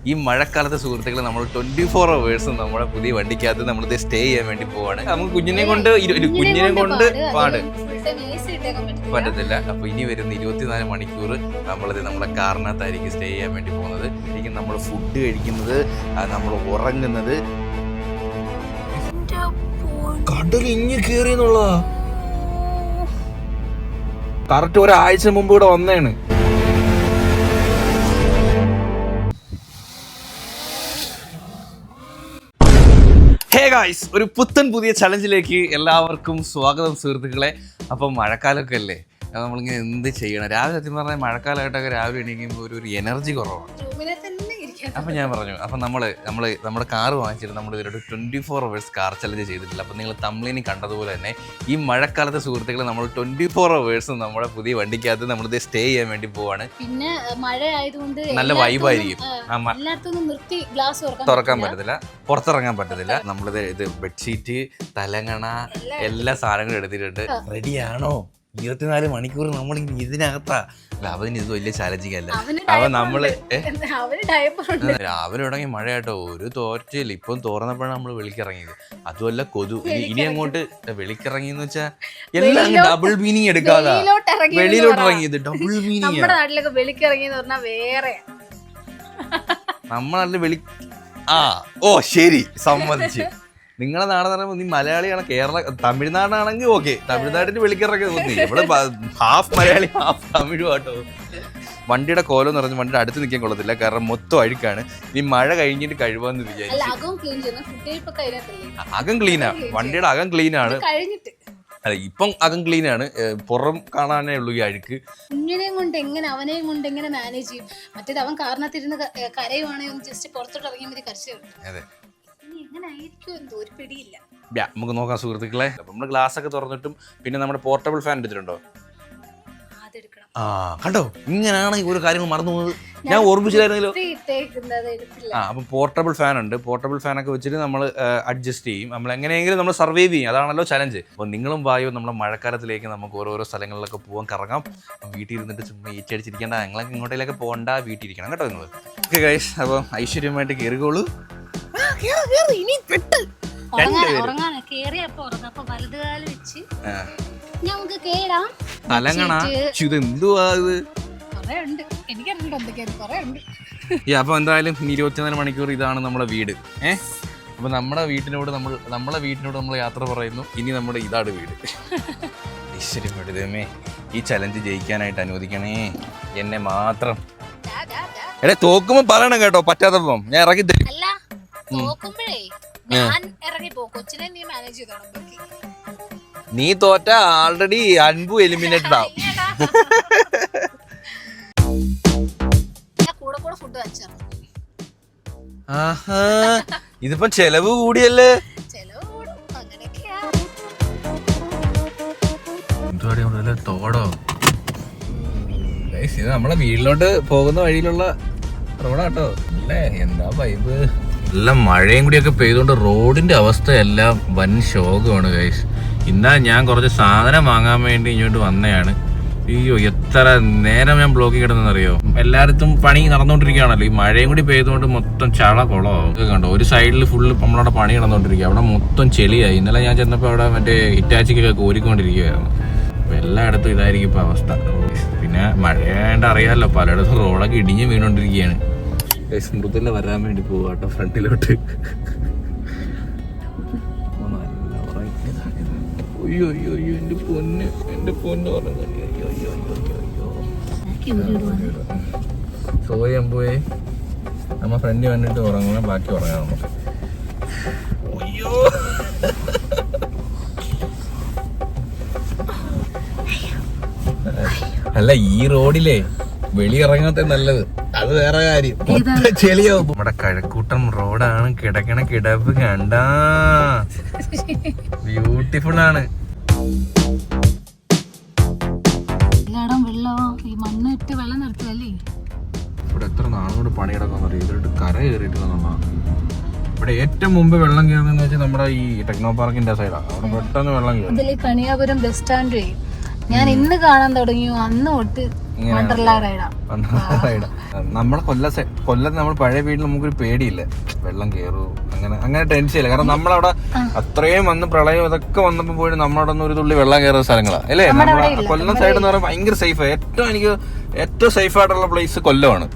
ഈ മഴക്കാലത്തെ സുഹൃത്തുക്കളെ നമ്മൾ 24 hours നമ്മുടെ പുതിയ വണ്ടിക്കകത്ത് നമ്മളിത് സ്റ്റേ ചെയ്യാൻ വേണ്ടി പോവാണ്. നമുക്ക് കുഞ്ഞിനെ കൊണ്ട് പാട് പറ്റത്തില്ല. അപ്പൊ ഇനി വരുന്ന 24 മണിക്കൂർ നമ്മളിത് നമ്മുടെ കാറിനകത്തായിരിക്കും സ്റ്റേ ചെയ്യാൻ വേണ്ടി പോകുന്നത്. ശരിക്കും നമ്മൾ ഫുഡ് കഴിക്കുന്നത്, നമ്മൾ ഉറങ്ങുന്നത് കടൽ ഇങ്ങ് കേറിയെന്നുള്ളതാ. കറക്റ്റ് ഒരാഴ്ച മുമ്പ് ഇവിടെ വന്നേണ്. ഹേ ഗായ്സ്, ഒരു പുതിയ ചലഞ്ചിലേക്ക് എല്ലാവർക്കും സ്വാഗതം സുഹൃത്തുക്കളെ. അപ്പം മഴക്കാലമൊക്കെ അല്ലേ, നമ്മളിങ്ങനെ എന്ത് ചെയ്യണം? രാവിലെ സത്യം പറഞ്ഞാൽ മഴക്കാലമായിട്ടൊക്കെ രാവിലെ എണീക്കുമ്പോൾ ഒരു എനർജി കുറവാണ്. അപ്പം ഞാൻ പറഞ്ഞു, അപ്പം നമ്മുടെ കാറ് വാങ്ങിച്ചിട്ട് നമ്മൾ ഇതിലൊരു 24 hours കാർ ചലഞ്ച് ചെയ്തിട്ടില്ല. അപ്പം നിങ്ങൾ തമ്മിലിനി കണ്ടതുപോലെ തന്നെ ഈ മഴക്കാലത്തെ സുഹൃത്തുക്കളെ നമ്മൾ 24 hours നമ്മുടെ പുതിയ വണ്ടിക്കകത്ത് നമ്മളിത് സ്റ്റേ ചെയ്യാൻ വേണ്ടി പോവാണ്. പിന്നെ മഴ ആയതുകൊണ്ട് നല്ല വൈബായിരിക്കും. തുറക്കാൻ പറ്റത്തില്ല, പുറത്തിറങ്ങാൻ പറ്റത്തില്ല. നമ്മളിത് ബെഡ്ഷീറ്റ്, തലങ്ങണ, എല്ലാ സാധനങ്ങളും എടുത്തിട്ടുണ്ട്. റെഡിയാണോ? 24 മണിക്കൂർ നമ്മൾ ഇതിനകത്താ. അവന് ഇത് വലിയ ചാലഞ്ചിങ് അല്ല. അവൻ നമ്മള് രാവിലെ തുടങ്ങി മഴയാട്ടോ, ഒരു തോർച്ചയില്ല. ഇപ്പം തോർന്നപ്പോഴാണ് നമ്മൾ വെളിക്കിറങ്ങിയത്. അതുമല്ല കൊതു. ഇനി അങ്ങോട്ട് വെളിക്കിറങ്ങിയെന്ന് വെച്ചാൽ എല്ലാം ഡബിൾ മീനിങ് എടുക്കാതെ വെളിയിലോട്ട് ഇറങ്ങിയത് ഡബിൾ മീനിങ്. നമ്മുടെ നാട്ടിലൊക്കെ വെളിക്കിറങ്ങിയെന്ന് പറഞ്ഞാൽ വേറെ. നമ്മുടെ നാട്ടില് ഓ ശരി, സമ്മതിച്ച്. നിങ്ങളെ നാടെന്ന് പറയുമ്പോൾ നീ മലയാളിയാണ്. തമിഴ്നാടാണെങ്കിൽ ഓക്കെ, തമിഴ്നാട്ടിന് വെളിക്കിറങ്ങി തോന്നി. ഇവിടെ ഹാഫ് മലയാളി ഹാഫ് തമിഴും ആട്ടോ. വണ്ടിയുടെ കോലം എന്ന് പറഞ്ഞാൽ വണ്ടിയുടെ അടുത്ത് നിൽക്കാൻ കൊള്ളത്തില്ല, കാരണം മൊത്തം അഴുക്കാണ്. നീ മഴ കഴിഞ്ഞിട്ട് കഴിവാന്ന് വിചാരിച്ചു. അകം ക്ലീനാ, വണ്ടിയുടെ അകം ക്ലീനാണ്. അല്ല, ഇപ്പം അകം ക്ലീനാണ്, പുറം കാണാനേ ഉള്ളൂ ഈ അഴുക്ക്. കുഞ്ഞിനെയും കൊണ്ട് അവനെയും കൊണ്ട് എങ്ങനെ മാനേജ് ചെയ്യും? മറ്റേത് അവൻ കാറിനകത്തിരുന്ന് കരയുവാണെങ്കിൽ ഒന്ന് ജസ്റ്റ് പുറത്തോട്ട് ഇറങ്ങിയാൽ മതി, കരച്ചു. അതെ, ഒരു പിടിയില്ല. നമുക്ക് നോക്കാം സുഹൃത്തുക്കളെ. നമ്മള് ഗ്ലാസ് ഒക്കെ തുറന്നിട്ടും പിന്നെ നമ്മുടെ പോർട്ടബിൾ ഫാൻ എടുത്തിട്ടുണ്ടോ? കണ്ടോ, ഇങ്ങനെയാണ് ഓരോ കാര്യങ്ങൾ മറന്നു പോകുന്നത്. ഞാൻ ഓർമ്മിച്ചില്ലായിരുന്നല്ലോ. അപ്പം പോർട്ടബിൾ ഫാൻ ഉണ്ട്. പോർട്ടബിൾ ഫാനൊക്കെ വെച്ചിട്ട് നമ്മൾ അഡ്ജസ്റ്റ് ചെയ്യും. നമ്മൾ എങ്ങനെയെങ്കിലും നമ്മൾ സർവൈവ് ചെയ്യും. അതാണല്ലോ ചലഞ്ച്. അപ്പോൾ നിങ്ങളും വായോ നമ്മുടെ മഴക്കാലത്തിലേക്ക് നമുക്ക് ഓരോരോ സ്ഥലങ്ങളിലൊക്കെ പോകാൻ, കറങ്ങാം. വീട്ടിൽ ഇരുന്നിട്ട് ചുമ്മാ ഏച്ചടിച്ചിരിക്കേണ്ട, ഞങ്ങളൊക്കെ ഇങ്ങോട്ടേക്ക് പോകണ്ട, വീട്ടിൽ ഇരിക്കണം കേട്ടോ നിങ്ങൾ. ഓക്കെ ഗൈസ്, അപ്പോൾ ഐശ്വര്യമായിട്ട് കയറിക്കോളൂ. അപ്പൊ എന്തായാലും 24 മണിക്കൂർ ഇതാണ് നമ്മുടെ വീട്. അപ്പൊ നമ്മളെ വീട്ടിനോട് നമ്മൾ യാത്ര പറയുന്നു. ഇനി നമ്മുടെ ഇതാണ് വീട്. ഈശ്വരപ്പെടുതമേ, ഈ ചലഞ്ച് ജയിക്കാനായിട്ട് അനുവദിക്കണേ എന്നെ മാത്രം. എടേ, തോക്കുമ്പോ പറയണം കേട്ടോ, പറ്റാത്തപ്പം ഞാൻ ഇറങ്ങി തരും. നീ തോറ്റ ആൾറെഡി അൻപു എലിമിനേറ്റഡ് ആവും. ഇതിപ്പം ചെലവ് കൂടിയല്ലേ. തോടോ, ഇത് നമ്മളെ വീട്ടിലോട്ട് പോകുന്ന വഴിയിലുള്ള റോഡാട്ടോ അല്ലേ. എന്താ വൈബ്. എല്ലാം മഴയും കൂടിയൊക്കെ പെയ്തുകൊണ്ട് റോഡിന്റെ അവസ്ഥ എല്ലാം വൻ ശോകമാണ് ഗൈസ്. ഇന്നാ ഞാൻ കുറച്ച് സാധനം വാങ്ങാൻ വേണ്ടി ഇങ്ങോട്ട് വന്നതാണ്. അയ്യോ, എത്ര നേരം ഞാൻ ബ്ലോക്കിൽ കിടന്നെന്നറിയോ. എല്ലായിടത്തും പണി നടന്നുകൊണ്ടിരിക്കുകയാണല്ലോ. ഈ മഴയും കൂടി പെയ്തുകൊണ്ട് മൊത്തം ചള കുളമാവും. കണ്ടോ, ഒരു സൈഡിൽ ഫുള്ള് നമ്മളവിടെ പണി നടന്നുകൊണ്ടിരിക്കുക. അവിടെ മൊത്തം ചെളിയായി. ഇന്നലെ ഞാൻ ചെന്നപ്പോൾ അവിടെ മറ്റേ ഹിറ്റാച്ചിക്കൊക്കെ കോരിക്കൊണ്ടിരിക്കുകയായിരുന്നു. അപ്പൊ എല്ലായിടത്തും ഇതായിരിക്കും ഇപ്പൊ അവസ്ഥ. പിന്നെ മഴയായിട്ട് അറിയാമല്ലോ, പലയിടത്തും റോഡൊക്കെ ഇടിഞ്ഞ് വീണോണ്ടിരിക്കുകയാണ്. മൃദുല വരാൻ വേണ്ടി പോവാട്ടോ ഫ്രണ്ടിലോട്ട്. അയ്യോ അയ്യോ അയ്യോ, എന്റെ പൊന്ന് പറഞ്ഞു. സോറി അമ്പുവേ, നമ്മ ഫ്രണ്ട് വന്നിട്ട് ഉറങ്ങണം, ബാക്കി ഉറങ്ങാം നമുക്ക്. അയ്യോ, അല്ല, ഈ റോഡിലെ വെളിയിറങ്ങാത്ത നല്ലത്, അത് വേറെ കാര്യം. ചെളിയാവും. നമ്മുടെ കഴക്കൂട്ടം റോഡാണ്. കിടക്കണ കിടപ്പ് കണ്ടാ ബ്യൂട്ടിഫുൾ ആണ്. ഇവിടെ എത്ര നാളുകൊണ്ട് പണി കിടക്കാന്നറിയോ. ഇതിലോട്ട് കര കയറിയിട്ട് ഇവിടെ ഏറ്റവും മുമ്പ് വെള്ളം കയറുന്ന വെച്ചാൽ നമ്മുടെ ഈ ടെക്നോ പാർക്കിന്റെ സൈഡാണ്. അവിടെ പെട്ടെന്ന് വെള്ളം കയറും. കണിയാപുരം ബസ് സ്റ്റാൻഡ് ഞാൻ ഇന്ന് കാണാൻ തുടങ്ങിയോ, അന്ന് തൊട്ട് നമ്മളെ കൊല്ലത്ത് നമ്മൾ പഴയ വീട്ടിൽ നമുക്കൊരു പേടിയില്ല, വെള്ളം കയറൂ അങ്ങനെ ടെൻഷൻ ഇല്ല. കാരണം നമ്മളവിടെ അത്രയും വന്ന് പ്രളയം ഇതൊക്കെ വന്നപ്പോൾ പോയി നമ്മളവിടെ നിന്ന് ഒരു തുള്ളി വെള്ളം കയറുന്ന സ്ഥലങ്ങളാണ് അല്ലേ. നമ്മളെ കൊല്ലം സൈഡ് എന്ന് പറയുമ്പോൾ ഭയങ്കര സേഫ്. എനിക്ക് ഏറ്റവും സേഫ് ആയിട്ടുള്ള പ്ലേസ് കൊല്ലമാണ്.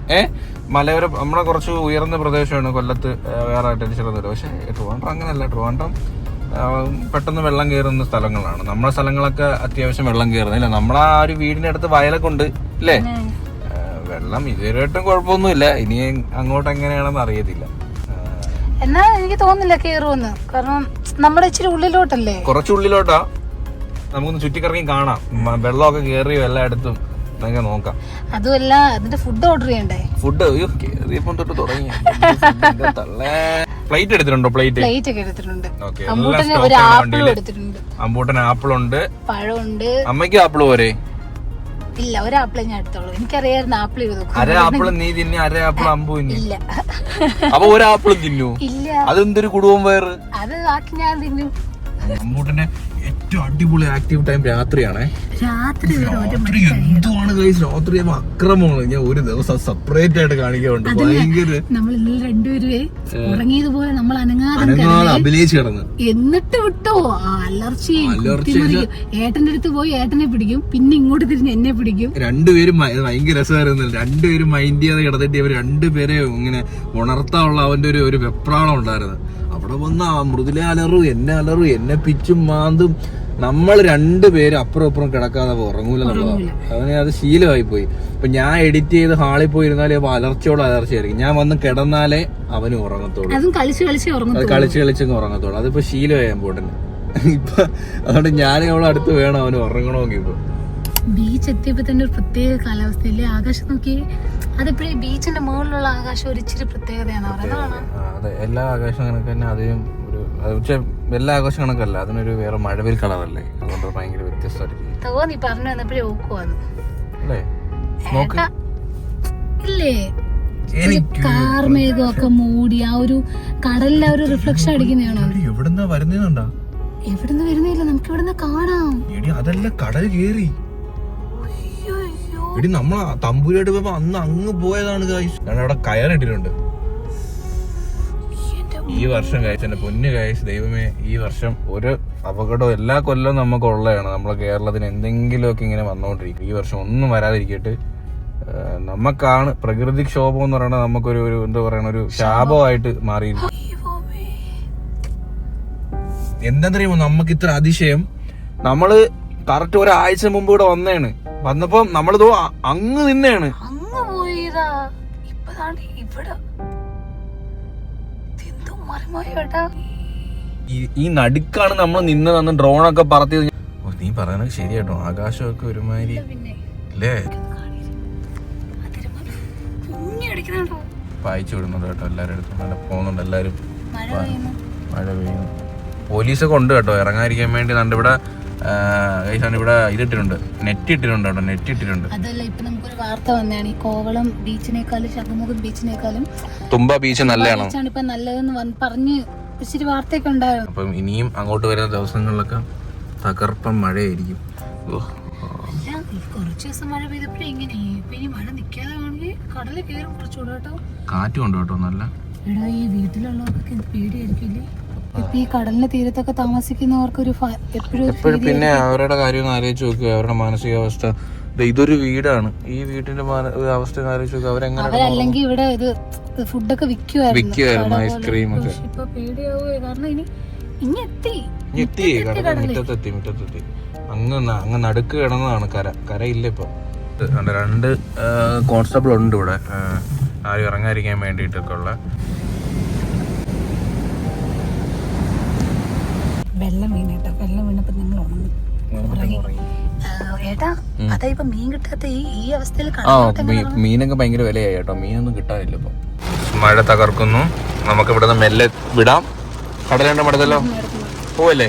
മലയോര നമ്മളെ കുറച്ച് ഉയർന്ന പ്രദേശമാണ് കൊല്ലത്ത്, വേറെ ടെൻഷൻ ഒന്നുമില്ല. പക്ഷെ ട്രിവാൻഡ്രം അങ്ങനെയല്ല. ട്രിവാൻഡ്രം പെട്ടെന്ന് വെള്ളം കയറുന്ന സ്ഥലങ്ങളാണ്. നമ്മളെ സ്ഥലങ്ങളൊക്കെ അത്യാവശ്യം വെള്ളം കയറുന്നില്ല. നമ്മളാ ഒരു വീടിന്റെ അടുത്ത് വയലൊക്കെ ഉണ്ട് അല്ലേ. വെള്ളം ഇതുവരെയായിട്ടും കുഴപ്പമൊന്നുമില്ല. ഇനി അങ്ങോട്ട് എങ്ങനെയാണെന്ന് അറിയത്തില്ല. എന്നാ എനിക്ക് തോന്നുന്നില്ല കേറുമെന്ന്. കാരണം നമ്മുടെ ഇച്ചിരി ഉള്ളിലോട്ടല്ലേ, കുറച്ചുള്ളിലോട്ടാ. നമുക്കൊന്ന് ചുറ്റിക്കറങ്ങി കാണാം. വെള്ളമൊക്കെ കയറിയോ എല്ലായിടത്തും നമുക്ക് നോക്കാം. അതുമല്ല അതിന്റെ ഫുഡ് ഓർഡർ ചെയ്യണ്ടേ? ഫുഡ് കേറിയപ്പം തൊട്ട് തുടങ്ങി. പ്ലേറ്റ് എടുത്തിട്ടുണ്ടോ? പ്ലേറ്റ് ഒക്കെ എടുത്തിട്ടുണ്ട്. ഒരു ആപ്പിളും എടുത്തിട്ടുണ്ട്. അമ്പൂട്ടൻ ആപ്പിളുണ്ട്, പഴമുണ്ട്. അമ്മയ്ക്ക് ആപ്പിള് പോരെ? ഇല്ല, ഒരു ആപ്പിളെ ഞാൻ എടുത്തോളൂ. എനിക്കറിയായിരുന്നു ആപ്പിൾ അര ആപ്പിൾ നീ തിന്നു, അര ആപ്പിൾ അമ്പു തിന്നു. ഇല്ല, അപ്പൊ ഒരു ആപ്പിളും തിന്നു? ഇല്ല. അതെന്തൊരു കുടുംബം വയറ്. അത് ബാക്കി ഞാൻ തിന്നു. അമ്പൂട്ടന്റെ ഏറ്റവും അടിപൊളി ആക്റ്റീവ് ടൈം രാത്രിയാണേ. രാത്രി എന്തുവാണ് രാത്രി അക്രമമാണ്. ഞാൻ ഒരു ദിവസം സെപ്പറേറ്റ് ആയിട്ട് കാണിക്കാറുണ്ട്. ഭയങ്കര നമ്മൾ ഇന്നലെ രണ്ടുപേരുവേ ഉറങ്ങിയതുപോലെ നമ്മൾ അനങ്ങാതെ അഭിനയിച്ച് കിടന്ന്. എന്നിട്ട് വിട്ടോ അലർച്ചി. ഏട്ടന്റെ അടുത്ത് പോയി ഏട്ടനെ പിടിക്കും, പിന്നെ ഇങ്ങോട്ട് തിരിഞ്ഞ് എന്നെ പിടിക്കും. രണ്ടുപേരും ഭയങ്കര രസമായിരുന്നു. രണ്ടുപേരും മൈൻഡ് ചെയ്യാതെ കിടന്നിട്ട് ഇവർ രണ്ടുപേരെ ഇങ്ങനെ ഉണർത്താനുള്ള അവന്റെ ഒരു വെപ്രാളം ഉണ്ടായിരുന്നു. അവിടെ വന്ന് മൃദുലെ അലറും, എന്നെ പിച്ചും മാന്തും. നമ്മൾ രണ്ടുപേരും അപ്പുറം അപ്പുറം കിടക്കാതെ ഉറങ്ങൂലെന്നുള്ളതാണ്. അവന് അത് ശീലമായി പോയി. ഇപ്പൊ ഞാൻ എഡിറ്റ് ചെയ്ത് ഹാളിൽ പോയിരുന്നാലേ അലർച്ചയോട് അലർച്ചയായിരിക്കും. ഞാൻ വന്ന് കിടന്നാലേ അവന് ഉറങ്ങത്തുള്ളൂ. കളിച്ച് ഉറങ്ങത്തുള്ളൂ. അതിപ്പോ ശീലമായി പോട്ടെന്നെ. ഇപ്പൊ അതുകൊണ്ട് ഞാൻ അവളെ അടുത്ത് വേണം അവന് ഉറങ്ങണമെങ്കിൽ. ഇപ്പൊ ബീച്ച് എത്തിയപ്പോ തന്നെ ഒരു പ്രത്യേക കാലാവസ്ഥയില്ലേ. ആകാശം നോക്കി, അതെപ്പോഴും ബീച്ചിന്റെ മുകളിലുള്ള ആകാശം ഒരു ഇച്ചിരി പ്രത്യേകതയാണ്. അതെ, എല്ലാ ആകാശം കണക്ക് തന്നെ അതിനും പക്ഷെ എല്ലാ ആകാശം കണക്കല്ല, അതിനൊരു വേറെ മഴവിൽ കളറല്ലേ. അതുകൊണ്ട് ഭയങ്കര വ്യത്യസ്തമായിരിക്കും. തോന്നി പറഞ്ഞു വന്നപ്പോഴേ ഓക്കുവാന്ന് അല്ലേ. ഇല്ലേ, കാർമേഘമൊക്കെ മൂടി ആ ഒരു കടലിലെ ഒരു റിഫ്ലക്ഷൻ അടിക്കുന്നതാണോ? എവിടുന്നാ വരുന്നുണ്ടോ? എവിടുന്ന് വരുന്നില്ല, നമുക്ക് ഇവിടുന്ന് കാണാം. അതല്ല, കടൽ കേറി. എടി നമ്മൾ തമ്പൂരായിട്ട് പോയപ്പോ അന്ന് അങ്ങ് പോയതാണ്. ഞാൻ അവിടെ കയറിട്ടിട്ടുണ്ട്. ഈ വർഷം എന്റെ പൊന്നു ദൈവമേ, ഈ വർഷം ഒരു അപകടവും എല്ലാ കൊല്ലവും നമുക്ക് ഉള്ളതാണ്. നമ്മളെ കേരളത്തിന് എന്തെങ്കിലുമൊക്കെ ഇങ്ങനെ വന്നോണ്ടിരിക്കും. ഈ വർഷം ഒന്നും വരാതിരിക്കട്ടെ. നമുക്കാണ് പ്രകൃതിക്ഷോഭം എന്ന് പറയുന്നത് നമുക്കൊരു എന്താ പറയണ ഒരു ശാപമായിട്ട് മാറിയിരിക്കും. എന്താന്നറിയുമോ നമുക്ക് ഇത്ര അതിശയം? നമ്മള് കറക്റ്റ് ഒരാഴ്ച മുമ്പ് ഇവിടെ വന്നപ്പോ നമ്മളിതോ അങ്ങ് നിന്നാണ്. ഈ നടുക്കാണ് നമ്മൾ നിന്നതെന്ന് ഡ്രോണൊക്കെ പറത്തിയത്. നീ പറയുന്നത് ശരിയാട്ടോ, ആകാശമൊക്കെ ഒരുമാതിരി അല്ലേ വായിച്ചു വിടുന്നുണ്ട് കേട്ടോ. എല്ലാവരും അടുത്തും നല്ല പോകുന്നുണ്ട്. എല്ലാരും മഴ പെയ്യുന്നു. പോലീസൊക്കെ ഉണ്ട് കേട്ടോ ഇറങ്ങാതിരിക്കാൻ വേണ്ടി. ഇവിടെ ഇവിടെ ഇതിട്ടിട്ടുണ്ട്, നെറ്റ് ഇട്ടിട്ടുണ്ട് കേട്ടോ. നെറ്റ് ഇട്ടിട്ടുണ്ട്. അതല്ല, ഇപ്പൊ നമുക്കൊരു വാർത്ത വന്നതാണ്. ഈ കോവളം ബീച്ചിനേക്കാളും ശംഖുമുഖം ബീച്ചിനേക്കാളും തുമ്പ ബീച്ച് നല്ലതാണ്, ഇപ്പൊ നല്ലതെന്ന് പറഞ്ഞ് ഇച്ചിരി വാർത്തയൊക്കെ ഉണ്ടായിരുന്നു. അപ്പം ഇനിയും അങ്ങോട്ട് വരുന്ന ദിവസങ്ങളിലൊക്കെ തകർപ്പൻ മഴയായിരിക്കും. കുറച്ച് ദിവസം മഴ പെയ്തപ്പോഴേ ഇങ്ങനെ, ഇപ്പൊ ഇനി മഴ നിക്കാതെ ആണെങ്കിൽ കടല് കയറും കുറച്ചുകൂടെ കേട്ടോ. കാറ്റും ഉണ്ട് കേട്ടോ നല്ല. എടാ, ഈ വീട്ടിലുള്ളവർക്കൊക്കെ പേടിയായിരിക്കില്ലേ? ഇപ്പൊ ഈ കടലിന്റെ തീരത്തൊക്കെ താമസിക്കുന്നവർക്ക് ഒരു എപ്പോഴും പിന്നെ അവരുടെ കാര്യം ആലോചിച്ച് നോക്കുക. അവരുടെ മാനസികാവസ്ഥ. ഇതൊരു വീടാണ്, ഈ വീട്ടിന്റെ അവസ്ഥ ആലോചിച്ച് നോക്കുക. അവരല്ലെങ്കിൽ ഇവിടെ ഇത് ഫുഡൊക്കെ വിൽക്കുവായിരുന്നു, ഐസ്ക്രീം ഒക്കെ. ഇപ്പൊ പേടിയാവുക. കാരണം ഇനി എത്തി മുറ്റത്തെത്തി. അങ്ങ് നടുക്ക് കിടന്നതാണ് കരയില്ല ഇപ്പൊ. രണ്ട് കോൺസ്റ്റബിൾ ഉണ്ട് ഇവിടെ, ആരും ഇറങ്ങാതിരിക്കാൻ വേണ്ടിയിട്ടൊക്കെ ഉള്ള. വെള്ളം വീണപ്പോ ഞങ്ങൾ ഉണങ്ങി. ഏട്ടാ, അതാ ഇപ്പൊ മീൻ കിട്ടാത്ത ഈ അവസ്ഥയിൽ മീനൊക്കെ ഭയങ്കര വിലയായി കേട്ടോ. മീനൊന്നും കിട്ടാനില്ല ഇപ്പൊ. മഴ തകർക്കുന്നു. നമുക്ക് ഇവിടെ നിന്ന് മെല്ലെ വിടാം. കടലുണ്ട് മടത്തല്ലോ, പോവല്ലേ?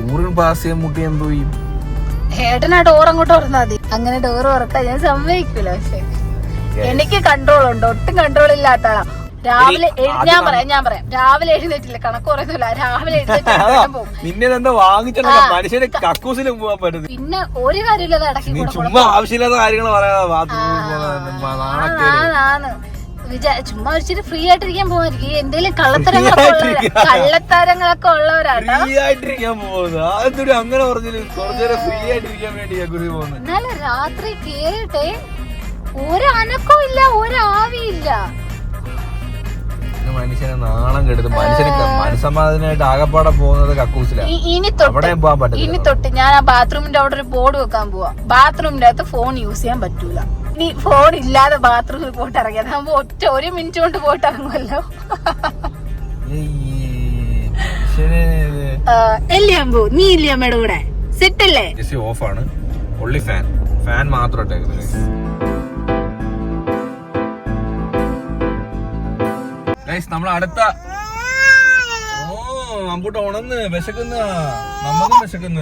യൂറിൻ പാസ് ചെയ്യാൻ മുട്ടി എന്തോ ചെയ്യും? ഏട്ടനാ ഡോർ അങ്ങോട്ട് തുറന്നാ മതി. അങ്ങനെ ഡോർ തുറക്കാൻ ഞാൻ സമ്മതിക്കൂല. പക്ഷെ എനിക്ക് കൺട്രോൾ ഉണ്ട്, ഒട്ടും കൺട്രോൾ ഇല്ലാത്തതാ. രാവിലെ ഞാൻ പറയാം രാവിലെ എഴുന്നേറ്റില്ല, കണക്ക് പറയുന്നില്ല, രാവിലെ നിന്നെ എന്താ വാങ്ങിച്ചോ മനുഷ്യന്റെ കക്കൂസിലും പോകാൻ പറ്റുന്നത്. പിന്നെ ഒരു കാര്യമില്ലാതെ ഇടയ്ക്ക് ചുമ്മാ ആവശ്യമില്ലാത്ത കാര്യങ്ങൾ പറയാ. ചുമ്മാ ഒരിച്ചിരി ഫ്രീ ആയിട്ടിരിക്കാൻ പോകാതിരിക്കും, എന്തെങ്കിലും കള്ളത്തരങ്ങളൊക്കെ ഉള്ളവരാണ് അങ്ങനെ പറഞ്ഞില്ല. കുറച്ചുനേരം ഫ്രീ ആയിട്ടിരിക്കാൻ വേണ്ടി എന്നാലും രാത്രി കേറിട്ടെ ഒരു അനക്കവും ഇല്ല, ഒരു ആവിയില്ല. മനുഷ്യനെ നാളം കെടുത്ത് മനുഷ്യന് മനസ്സമാധാനമായിട്ട് ആകപ്പാടെ പോകുന്നത് കക്കൂസിലാണ്. ഇനി തൊട്ട് ഞാൻ ആ ബാത്റൂമിന്റെ അവിടെ ഒരു ബോർഡ് വെക്കാൻ പോവാ, ബാത്റൂമിന്റെ അകത്ത് ഫോൺ യൂസ് ചെയ്യാൻ പറ്റൂല. ഇനി ഫോൺ ഇല്ലാതെ ബാത്റൂമിൽ പോയിട്ട് ഇറങ്ങിയത് ആകുമ്പോ ഒറ്റ 1 മിനിറ്റ് കൊണ്ട് പോയിട്ട് ഇറങ്ങുമല്ലോ. അല്ലേ അമ്പു, നീ ഇല്ലേ അമ്മയുടെ കൂടെ സെറ്റ് അല്ലേ? ഓഫ് ആണ്, ഒള്ളി ഫാൻ മാത്രം. നമ്മൾ അടുത്ത അമ്പൂട്ട് ഉണന്ന് വിശക്കുന്ന നമ്മളും വിശക്കുന്ന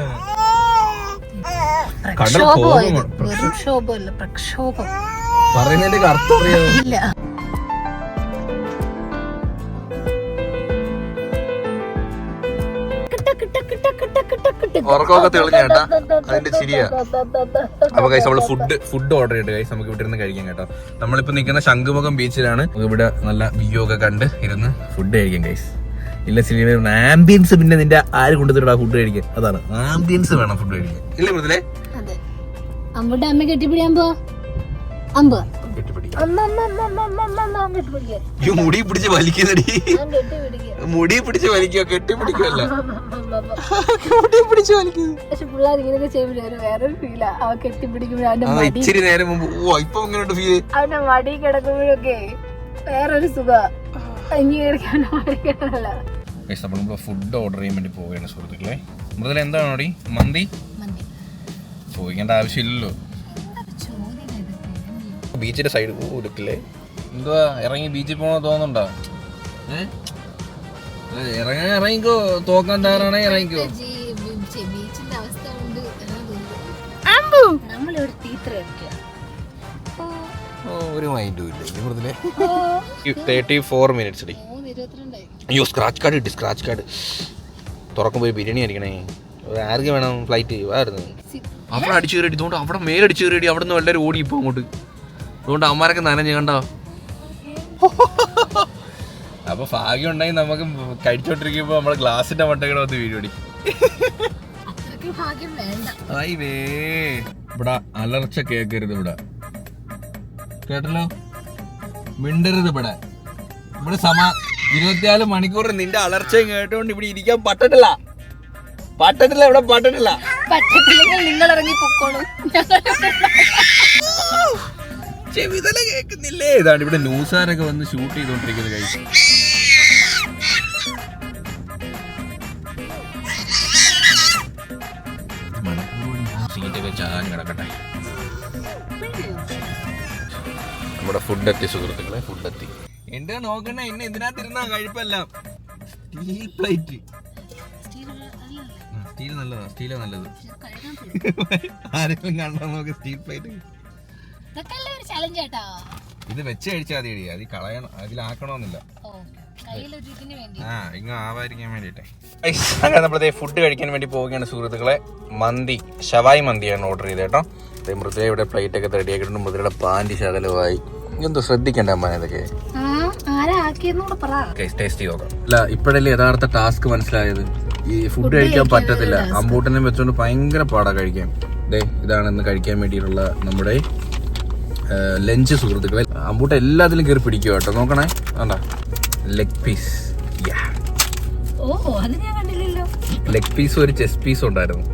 പ്രക്ഷോഭം പറയുന്നതിന്റെ അർത്ഥം അറിയാം. ഉറക്കമൊക്കെ തെളിഞ്ഞ കേട്ടാ, അതിന്റെ ചിരിയാ. അപ്പൊ ഗൈസ് നമ്മള് ഫുഡ് ഓർഡർ ചെയ്തിട്ട് ഗൈസ് നമുക്ക് ഇവിടെ ഇരുന്ന് കഴിക്കാം കേട്ടോ. നമ്മളിപ്പോ നിൽക്കുന്ന ശംഖുമുഖം ബീച്ചിലാണ്. ഇവിടെ നല്ല വ്യൂ ഒക്കെ കണ്ട് ഇരുന്ന് ഫുഡ് കഴിക്കാം ഗൈസ്. ഇല്ല സിനിമ ആംബിയൻസ് പിന്നെ നിന്റെ ആര് കൊണ്ടുതരടാ ഫുഡ് കഴിക്കാൻ, അതാണ് ആംബിയൻസ് വേണം ഫുഡ് കഴിക്കാൻ. ഇല്ല മൃദുലേ? അമ്മയുടെ അമ്മ കെട്ടിപ്പിടിയാൻ പോ, അമ്പ മുടി പിടിച്ച് വലിക്കുന്നടി, മുടി പിടിച്ച് വലിക്കോ, കെട്ടിപ്പിടിക്കല്ല. ഇച്ചിരി നേരം മുമ്പ് ഇപ്പൊ എങ്ങനെയുണ്ട് ഫീല്? അവന്റെ മടി കിടക്കുമ്പോഴൊക്കെ വേറൊരു സുഖം. നമ്മളിപ്പോ ഫുഡ് ഓർഡർ ചെയ്യാൻ വേണ്ടി പോവുകയാണ് സുഹൃത്തുക്കളെ. മൃദുല എന്താണോടി? മന്തി ചോദിക്കേണ്ട ആവശ്യമില്ലല്ലോ. ബീച്ചിന്റെ സൈഡ് എടുക്കില്ലേ? എന്തുവാ ഇറങ്ങി ബീച്ചിൽ പോണോ തോന്നുന്നുണ്ടോ? ഇറങ്ങിക്കോ, തോക്കാൻ തയ്യാറാണെ ഇറങ്ങിക്കോ. ബീച്ചിന്റെ അവസ്ഥ കൊണ്ട് നമ്മളിവിടെ തീത്ര ഒരു മൈൻഡും ഇല്ല. 34 മിനിറ്റ്സ് ഡി. അയ്യോ സ്ക്രാച്ച് കാർഡ് കിട്ടി, സ്ക്രാച്ച് കാർഡ് തുറക്കുമ്പോൾ ഒരു ബിരിയാണി ആയിരിക്കണേ. ആർക്ക് വേണം ഫ്ലൈറ്റ്? ആയിരുന്നു അവിടെ അടിച്ചു കയറി, ഇതുകൊണ്ട് അവിടെ മേലടിച്ചു കയറി, അവിടെ നിന്ന് എല്ലാവരും ഓടി ഇപ്പോൾ അങ്ങോട്ട്. അതുകൊണ്ട് അമ്മമാരൊക്കെ നനഞ്ഞ് കണ്ടോ. അപ്പൊ ഭാഗ്യം ഉണ്ടെങ്കിൽ നമുക്ക് കഴിച്ചോണ്ടിരിക്കുമ്പോ നമ്മളെ ഗ്ലാസിന്റെ മട്ടകളെ വന്ന് വീഡിയോടി. ഇവിടെ അലർച്ച കേക്കരുത്, ഇവിടെ കേട്ടല്ലോ, മിണ്ടരുത്. ഇവിടെ 24 മണിക്കൂർ നിന്റെ അലർച്ചയും കേട്ടോണ്ട് ഇവിടെ ഇരിക്കാൻ പറ്റത്തില്ല. ഇവിടെ പറ്റത്തില്ല. നിങ്ങൾ ഇറങ്ങി പൊക്കോളൂ, ചെവിതല കേൾക്കുന്നില്ലേ? ഇതാണ് ഇവിടെ ന്യൂസുകാരൊക്കെ വന്ന് ഷൂട്ട് ചെയ്തോണ്ടിരിക്കുന്നത് കഴിച്ചു. സീറ്റൊക്കെ ചാഞ്ഞ് കിടക്കട്ടെ. നമ്മുടെ ഫുഡ് എത്തി സുഹൃത്തുക്കളെ, ഫുഡ് എത്തി. എന്താ നോക്കണേ, ഇന്ന് ഇതിനകത്തിരുന്നാ കഴിപ്പെല്ലാം. Steel plate. സ്റ്റീൽ നല്ലതാ, സ്റ്റീലാ നല്ലത്. ആരെങ്കിലും കണ്ടാ നോക്ക് സ്റ്റീൽ പ്ലേറ്റ്. ഇത് വെച്ച് കഴിച്ചാൽ മതി, അത് കളയണം, അതിലാക്കണമെന്നില്ല. ആവാതിരിക്കാൻ വേണ്ടിട്ടെ. അങ്ങനെ നമ്മളതേ ഫുഡ് കഴിക്കാൻ വേണ്ടി പോവുകയാണ് സുഹൃത്തുക്കളെ. മന്തി, ഷവായി മന്തിയാണ് ഓർഡർ ചെയ്തത് കേട്ടോ. മൃദുല ഇവിടെ പ്ലേറ്റ് ഒക്കെ റെഡി ആക്കിയിട്ടുണ്ട്. മൃദുലയുടെ പാൻറ് ശകലമായി. എന്തോ ശ്രദ്ധിക്കണ്ട അമ്മ ഇതൊക്കെ. ടേസ്റ്റ് നോക്കാം. അല്ല ഇപ്പോഴല്ലേ യഥാർത്ഥ ടാസ്ക് മനസ്സിലായത്. ഈ ഫുഡ് കഴിക്കാൻ പറ്റത്തില്ല, അമ്പൂട്ടനെ വെച്ചോണ്ട് ഭയങ്കര പാടാ കഴിക്കാൻ. ഇതാണ് ഇന്ന് കഴിക്കാൻ വേണ്ടിയിട്ടുള്ള നമ്മുടെ ലഞ്ച് സുഹൃത്തുക്കളെ. അമ്പൂട്ട എല്ലാത്തിലും കയറി പിടിക്കുക കേട്ടോ. നോക്കണേ, വേണ്ട ലെഗ് പീസ്. ലെഗ് പീസും ഒരു ചെസ്റ്റ് പീസും ഉണ്ടായിരുന്നു.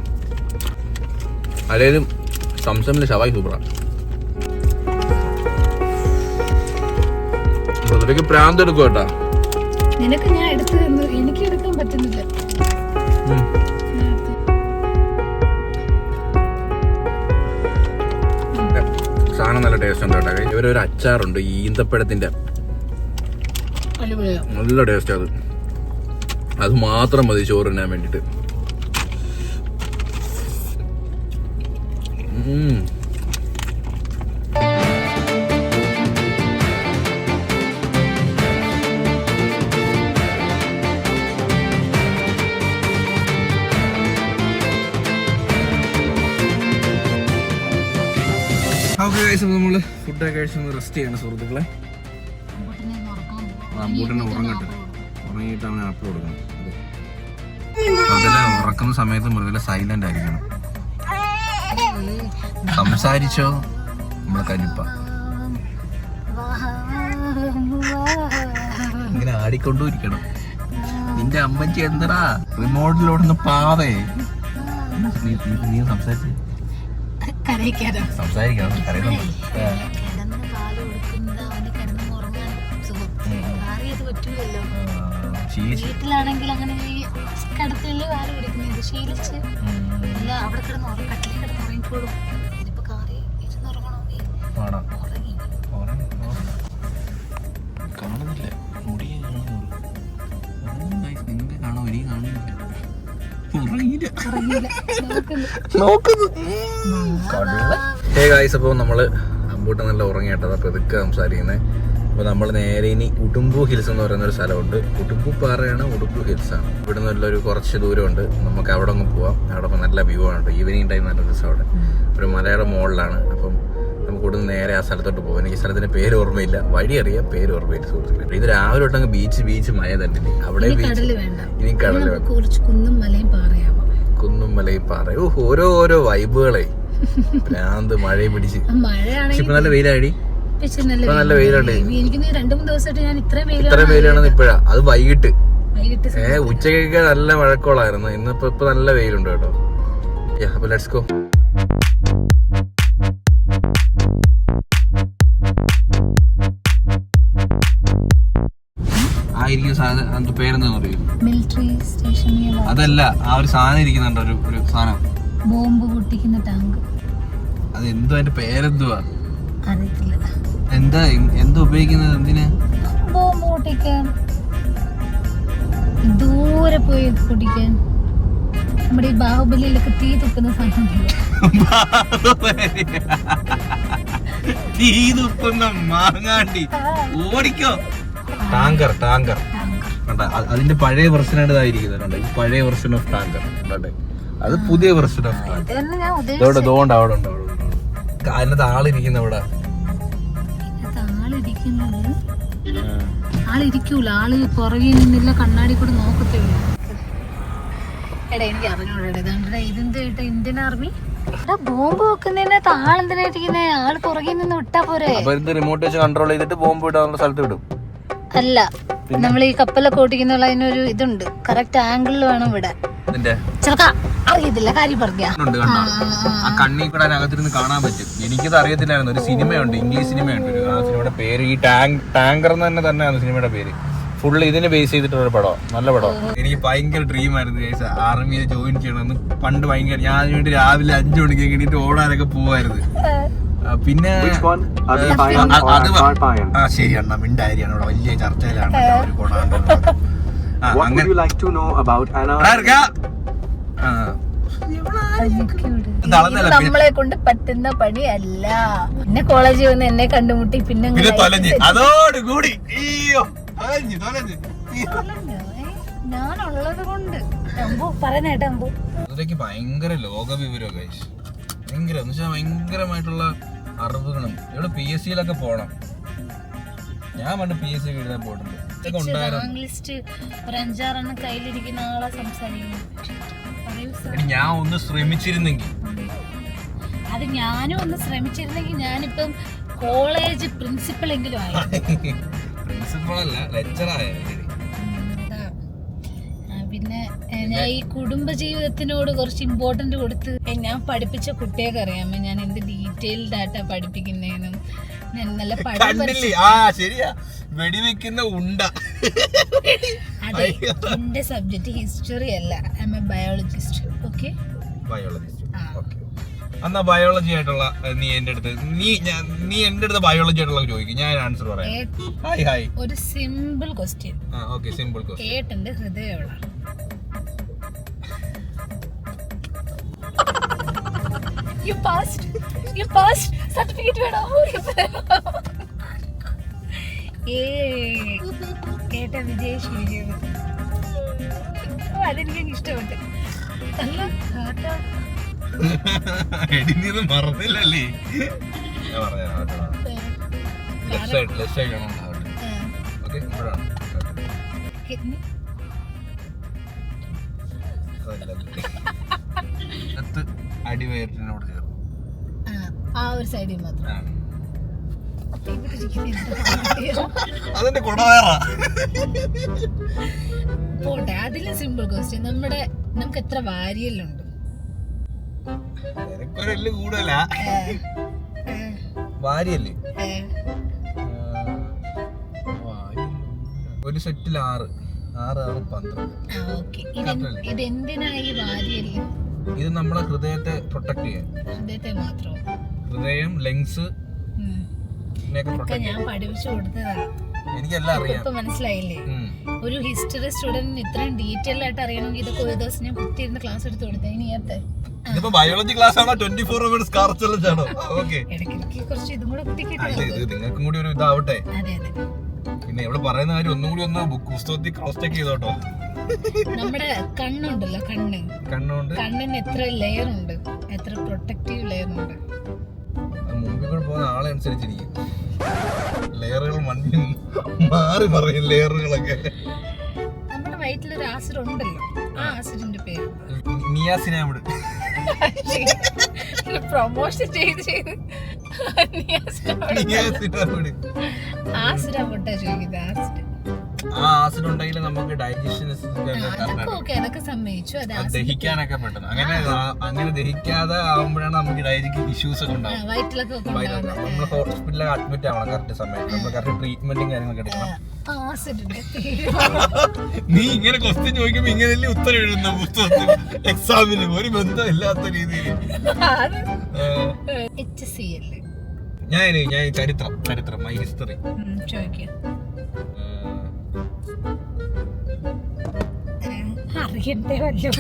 അതായത് സംസമിലെ ഷവായി സൂപ്പറാ. മൃദുലയ്ക്ക് പ്രാന്ത് എടുക്കും കേട്ടാ. നിനക്ക് ഞാൻ എടുത്തു തന്നു, എനിക്ക് എടുക്കാൻ പറ്റുന്നില്ല. സാധനം നല്ല ടേസ്റ്റ് ഉണ്ട് കേട്ടോ. ഇവരൊരു അച്ചാറുണ്ട് ഈന്തപ്പഴത്തിന്റെ, നല്ല ടേസ്റ്റ്. അത് മാത്രം മതി ചോറ് തിന്നാൻ വേണ്ടിട്ട്. നമ്മള് ഫുഡൊക്കെ കഴിച്ചൊന്ന് റെസ്റ്റ് ചെയ്യണം സുഹൃത്തുക്കളെ. അമ്പൂട്ടനെ ഉറങ്ങട്ടെ, ഉറങ്ങിയിട്ട് അവന് ആപ്പിൾ കൊടുക്കണം. മൃദുല ഉറക്കുന്ന സമയത്ത് മൃദുല സൈലന്റ് ആയിരിക്കണം. സംസാരിച്ചോ നമ്മളെ കലിപ്പ ഇങ്ങനെ ആടിക്കൊണ്ടിരിക്കണം. നിന്റെ അമ്മച്ചി എന്തടാ റിമോട്ടിലോടുന്ന പാവേ. നീ സംസാരിക്കണം, കരയുന്നുണ്ട്. വീട്ടിലാണെങ്കിൽ അങ്ങനെ കിടത്തില് പാല് കുടിക്കുന്നത് ശീലിച്ച് അവിടെ കിടന്ന് കട്ടിൽ കിടന്ന് ഉറങ്ങിക്കോളും. ഇതിപ്പോ കാറി ഇരുന്നുറങ്ങണമെങ്കിൽ കാണുന്നില്ല, മുടി നിന്നെ കാണോ, ഇനി കാണുന്നില്ല. അപ്പോൾ നമ്മള് അമ്പൂട്ടൻ നല്ല ഉറങ്ങിയിട്ടത്. അപ്പോൾ ഇതൊക്കെ സംസാരിക്കുന്നത്. അപ്പോൾ നമ്മൾ നേരെ ഇനി ഉടുമ്പു ഹിൽസ് എന്ന് പറയുന്ന ഒരു സ്ഥലമുണ്ട്. ഉടുമ്പു പാറയാണ്, ഉടുമ്പു ഹിൽസ് ആണ്. ഇവിടെ നിന്നൊരു കുറച്ച് ദൂരമുണ്ട്. നമുക്ക് അവിടെ അങ്ങ് പോവാം. അവിടെ നല്ല വ്യൂ ആണ്. ഈവനിങ് ടൈം നല്ല രസം. അവിടെ ഒരു മലയുടെ മുകളിലാണ്. അപ്പം നമുക്ക് ഇവിടുന്ന് നേരെ ആ സ്ഥലത്തോട്ട് പോകും. എനിക്ക് സ്ഥലത്തിന്റെ പേര് ഓർമ്മയില്ല, വഴി അറിയാം, പേര് ഓർമ്മയില്ല സുഹൃത്തുക്കളെ. ഇത് രാവിലെ തൊട്ടങ്ങ് ബീച്ച് മഴ തന്നെ. അവിടെ ബീച്ച്, ഇനി കടൽ, കുന്നും മലയും പാറ. ഓരോ വൈബുകളെ ഭ്രാന്ത് മഴയും പിടിച്ച്. ഇപ്പൊ നല്ല വെയിലായി, നല്ല വെയിലുണ്ട്. ഇത്ര വെയിലാണെന്ന് ഇപ്പഴാ. അത് വൈകിട്ട് ഉച്ചക്കൊക്കെ നല്ല മഴക്കോളായിരുന്നു. ഇപ്പൊ നല്ല വെയിലുണ്ട് കേട്ടോ. അപ്പൊ ലെറ്റ്സ് ഗോ. ആ ഇരിക്കുന്ന സാധനം പേരെന്താന്ന് അറിയും? അതല്ല, ആ ഒരു സാധനം ഇരിക്കുന്നുണ്ട്, ഒരു സാധനം ബോംബ് പൊട്ടിക്കുന്ന ടാങ്ക്. അത് എന്തോ, അതിന്റെ പേരെന്തുവാ അറിയത്തില്ല. എന്താ ഉപയോഗിക്കുന്നത്? എന്തിനാ? ബോംബ് പൊട്ടിക്കാൻ, ദൂരെ പോയി പൊട്ടിക്കാൻ. നമ്മുടെ ഈ ബാഹുബലിയിലൊക്കെ തീ തുപ്പുന്ന സാധനം. തീ തുപ്പുന്ന മാങ്ങാണ്ടി ഓടിക്കോ. ടാങ്കർ അതിന്റെ പഴയ വെർഷനാണ് ഇതായിരിക്കുന്നത്. പഴയ വെർഷൻ ഓഫ് ടാങ്കർ. അത് പുതിയ വെർഷൻ ഓഫ് ടാങ്കർ. അതിനകത്ത് ആളിരിക്കുന്ന ഇവിടെ. ആളിരിക്കൂല, ആള് പുറകിൽ നിന്നില്ല, കണ്ണാടി കൂടെ നോക്കത്തേയുള്ളൂ. എടാ എനിക്ക് അറിഞ്ഞൂടാ ഇതെന്താ ഇന്ത്യൻ ആർമി ബോംബ് വെക്കുന്നതിനകത്ത് ആളെന്തിനായിരിക്കുന്നേ? ആള് പുറകിൽ നിന്ന് വിട്ടാ പോരെ? റിമോട്ട് വെച്ച് കൺട്രോൾ ചെയ്തിട്ട് ബോംബ് ഇടാനുള്ള സ്ഥലത്ത് വിടും. അല്ല, നമ്മൾ ഈ കപ്പലൊക്കെ ഓടിക്കുന്ന അതിനൊരു ഇതുണ്ട്, കറക്റ്റ് ആംഗിളിൽ വേണം വിടാൻ. അറിയത്തില്ല, കാര്യം പറഞ്ഞ കണ്ണി കൂടെ അതിനകത്തിരുന്ന് കാണാൻ പറ്റും. എനിക്കത് അറിയത്തില്ലായിരുന്നു. ഒരു സിനിമയുണ്ട്, ഇംഗ്ലീഷ് സിനിമയുണ്ട്. ആ സിനിമയുടെ പേര് ഈ ടാങ്കർ എന്ന് തന്നെയാണ് സിനിമയുടെ പേര്. ഫുള്ള് ഇതിനെ ബേസ് ചെയ്തിട്ടുള്ള പടം, നല്ല പടം. എനിക്ക് ഭയങ്കര ഡ്രീം ആയിരുന്നു ആർമിയിൽ ജോയിൻ ചെയ്യണമെന്ന്. പണ്ട് ഭയങ്കര, ഞാൻ അതിനുവേണ്ടി രാവിലെ 5 മണിക്ക് എണീറ്റ് ഓടാനൊക്കെ പോവായിരുന്നു. പിന്നെ ശരി അണ്ണ മിണ്ടായിരിയാണ്, ഇവിടെ വലിയ ചർച്ചയിലാണ്. നമ്മളെ കൊണ്ട് പറ്റുന്ന പണിയല്ല. പിന്നെ കോളേജിൽ വന്ന് എന്നെ കണ്ടുമുട്ടി, പിന്നെ അതോടുകൂടി ഞാനുള്ളത് കൊണ്ട് പറഞ്ഞേട്ടമ്പു ഭയങ്കര ലോകവിവരം ഗൈസ്. ഭയങ്കര എന്ന് വെച്ചാൽ ഭയങ്കരമായിട്ടുള്ള അറിവുകളും. ഇവിടെ PSCയിലൊക്കെ പോണം. ഞാൻ പണ്ട് PSC എഴുതാൻ പോയിട്ടുണ്ട്. ഞാൻ ഒന്ന് ശ്രമിച്ചിരുന്നെങ്കിൽ, അത് ഞാനും ഒന്ന് ശ്രമിച്ചിരുന്നെങ്കിൽ ഞാനിപ്പം കോളേജ് പ്രിൻസിപ്പൾ എങ്കിലും ആയി. പ്രിൻസിപ്പളല്ല, ലെക്ചറായിരുന്നു. പിന്നെ ഞാൻ ഈ കുടുംബജീവിതത്തിനോട് കുറച്ച് ഇമ്പോർട്ടന്റ് കൊടുത്ത് ഞാൻ പഠിപ്പിച്ച കുട്ടിയൊക്കെ അറിയാമോ ഞാൻ എന്ത് ഡീറ്റെയിൽഡ് ആയിട്ടാ പഠിപ്പിക്കുന്നതെന്നും. ഞാൻ നല്ല വെടിവെക്കുന്ന ഉണ്ട. അതെ, എന്റെ സബ്ജക്ട് ഹിസ്റ്ററി അല്ല, I M A biologist. Okay, biologist. എന്നാ ബയോളജി ആയിട്ടുള്ള നീ എന്റെ അടുത്ത് ബയോളജി ആയിട്ടുള്ള ചോദിക്കും, ഞാൻ ആൻസർ പറയാം. ഒരു simple question. Okay, simple question. ഏട്ടന്റെ ഹൃദയം എവിടെയാണ്? You passed. Certificate വേണോ? ഏട്ട വിജയശീലം. അതെനിക്ക് ഇഷ്ടമുണ്ട്. നല്ല മറന്നില്ലല്ലേ? ഞാൻ പറഞ്ഞുതരാം. ലെഫ്റ്റ് സൈഡ് ആണോ? ഓക്കെ, ഇവിടാണ്. അടിവയറ്റിനോട് ചേർന്ന് ആ ഒരു സൈഡിൽ മാത്രം. അതിന്റെ കുടവേറാ. പോട്ടെ, അതിലും സിമ്പിൾ ക്വസ്റ്റ്യൻ. നമുക്ക് എത്ര വാരിയല്ലുണ്ട്? എനക്കൊരെല്ല് കൂടുതലാ. വാരിയല്ലേ? ഒരു സെറ്റിൽ 6 12. ഇതെന്തിനായി വാരിയല്ല്? ഇത് നമ്മളെ ഹൃദയത്തെ പ്രൊട്ടക്ട് ചെയ്യാൻ. ഹൃദയത്തെ മാത്രം? ഹൃദയം, ലങ്സ് ഞാൻ പഠിപ്പിച്ചു കൊടുത്തതാ. എനിക്കെല്ലാം അറിയാം. ഇപ്പൊ മനസ്സിലായില്ലേ? ഒരു ഹിസ്റ്ററി സ്റ്റുഡന്റിന് ഇത്രയും ഡീറ്റെയിൽ ആയിട്ട് അറിയണമെങ്കിൽ ഇതൊക്കെ ഒരു ദിവസം ഞാൻ കുത്തിയിരുന്ന് ക്ലാസ് എടുത്ത് കൊടുത്തേ. ഇതിപ്പോ ബയോളജി ക്ലാസ് ആണോ 24 hours കാർ ചലഞ്ച് ആണോ? ഇടയ്ക്കിടയ്ക്ക് കുറച്ച് ഇതും കൂടെ നിങ്ങൾക്കും കൂടി ഒരു ഇതാവട്ടെ. അതെ അതെ. പിന്നെ ഇവിടെ പറയുന്ന കാര്യം ഒന്നും കൂടി ഒന്ന് പുസ്തകത്തിൽ ക്രോസ് ചെക്ക് ചെയ്തോട്ടോ. നമ്മുടെ കണ്ണുണ്ടല്ലോ, കണ്ണുണ്ട്. കണ്ണിന് എത്ര ലെയർ ഉണ്ട്, എത്ര പ്രൊട്ടക്റ്റീവ് ലെയർ ഉണ്ട്? മുമ്പിൽ കൂടെ പോകുന്ന ആളെ അനുസരിച്ചിരിക്കും ലെയറുകൾ. മണ്ണിൽ മാറി പറയും ലെയറുകളൊക്കെ. നമ്മുടെ വയറ്റിലൊരു ആസിഡ് ഉണ്ടല്ലോ, ആ ആസിഡിന്റെ പേര് നിയാസിനാമിഡ്. പ്രൊമോഷൻ ചെയ്ത് ആസിഡ് അങ്ങോട്ടാ ചോദിക്കുന്നത്. ആസിഡ്, ആ ആസിഡ് ഉണ്ടെങ്കിൽ നമുക്ക് ഡൈജഷൻ അതൊക്കെ സമ്മതിച്ചു. ദഹിക്കാനൊക്കെ പെട്ടെന്ന്. അങ്ങനെ ദഹിക്കാതെ ആവുമ്പോഴാണ് നമുക്ക് ഡൈജറ്റിക് ഇഷ്യൂസ് ഒക്കെ ഉണ്ടാവും. നമ്മൾ ഹോസ്പിറ്റലിൽ അഡ്മിറ്റ് ആവണം കറക്റ്റ് സമയത്ത്. നമ്മൾ കറക്റ്റ് ട്രീറ്റ്മെന്റും കാര്യങ്ങളൊക്കെ എടുക്കണം. നീ ഇങ്ങനെ ക്വസ്റ്റ്യൻ ചോദിക്കുമ്പോ ഇങ്ങനെയല്ലേ ഉത്തരം എഴുതുന്ന പുസ്തകത്തിൽ എക്സാമിന് ഒരു ബന്ധമില്ലാത്ത രീതിയിൽ. ഞാൻ ചരിത്രം മൈ ഹിസ്റ്ററി അറിയണ്ടേ വല്ലോ?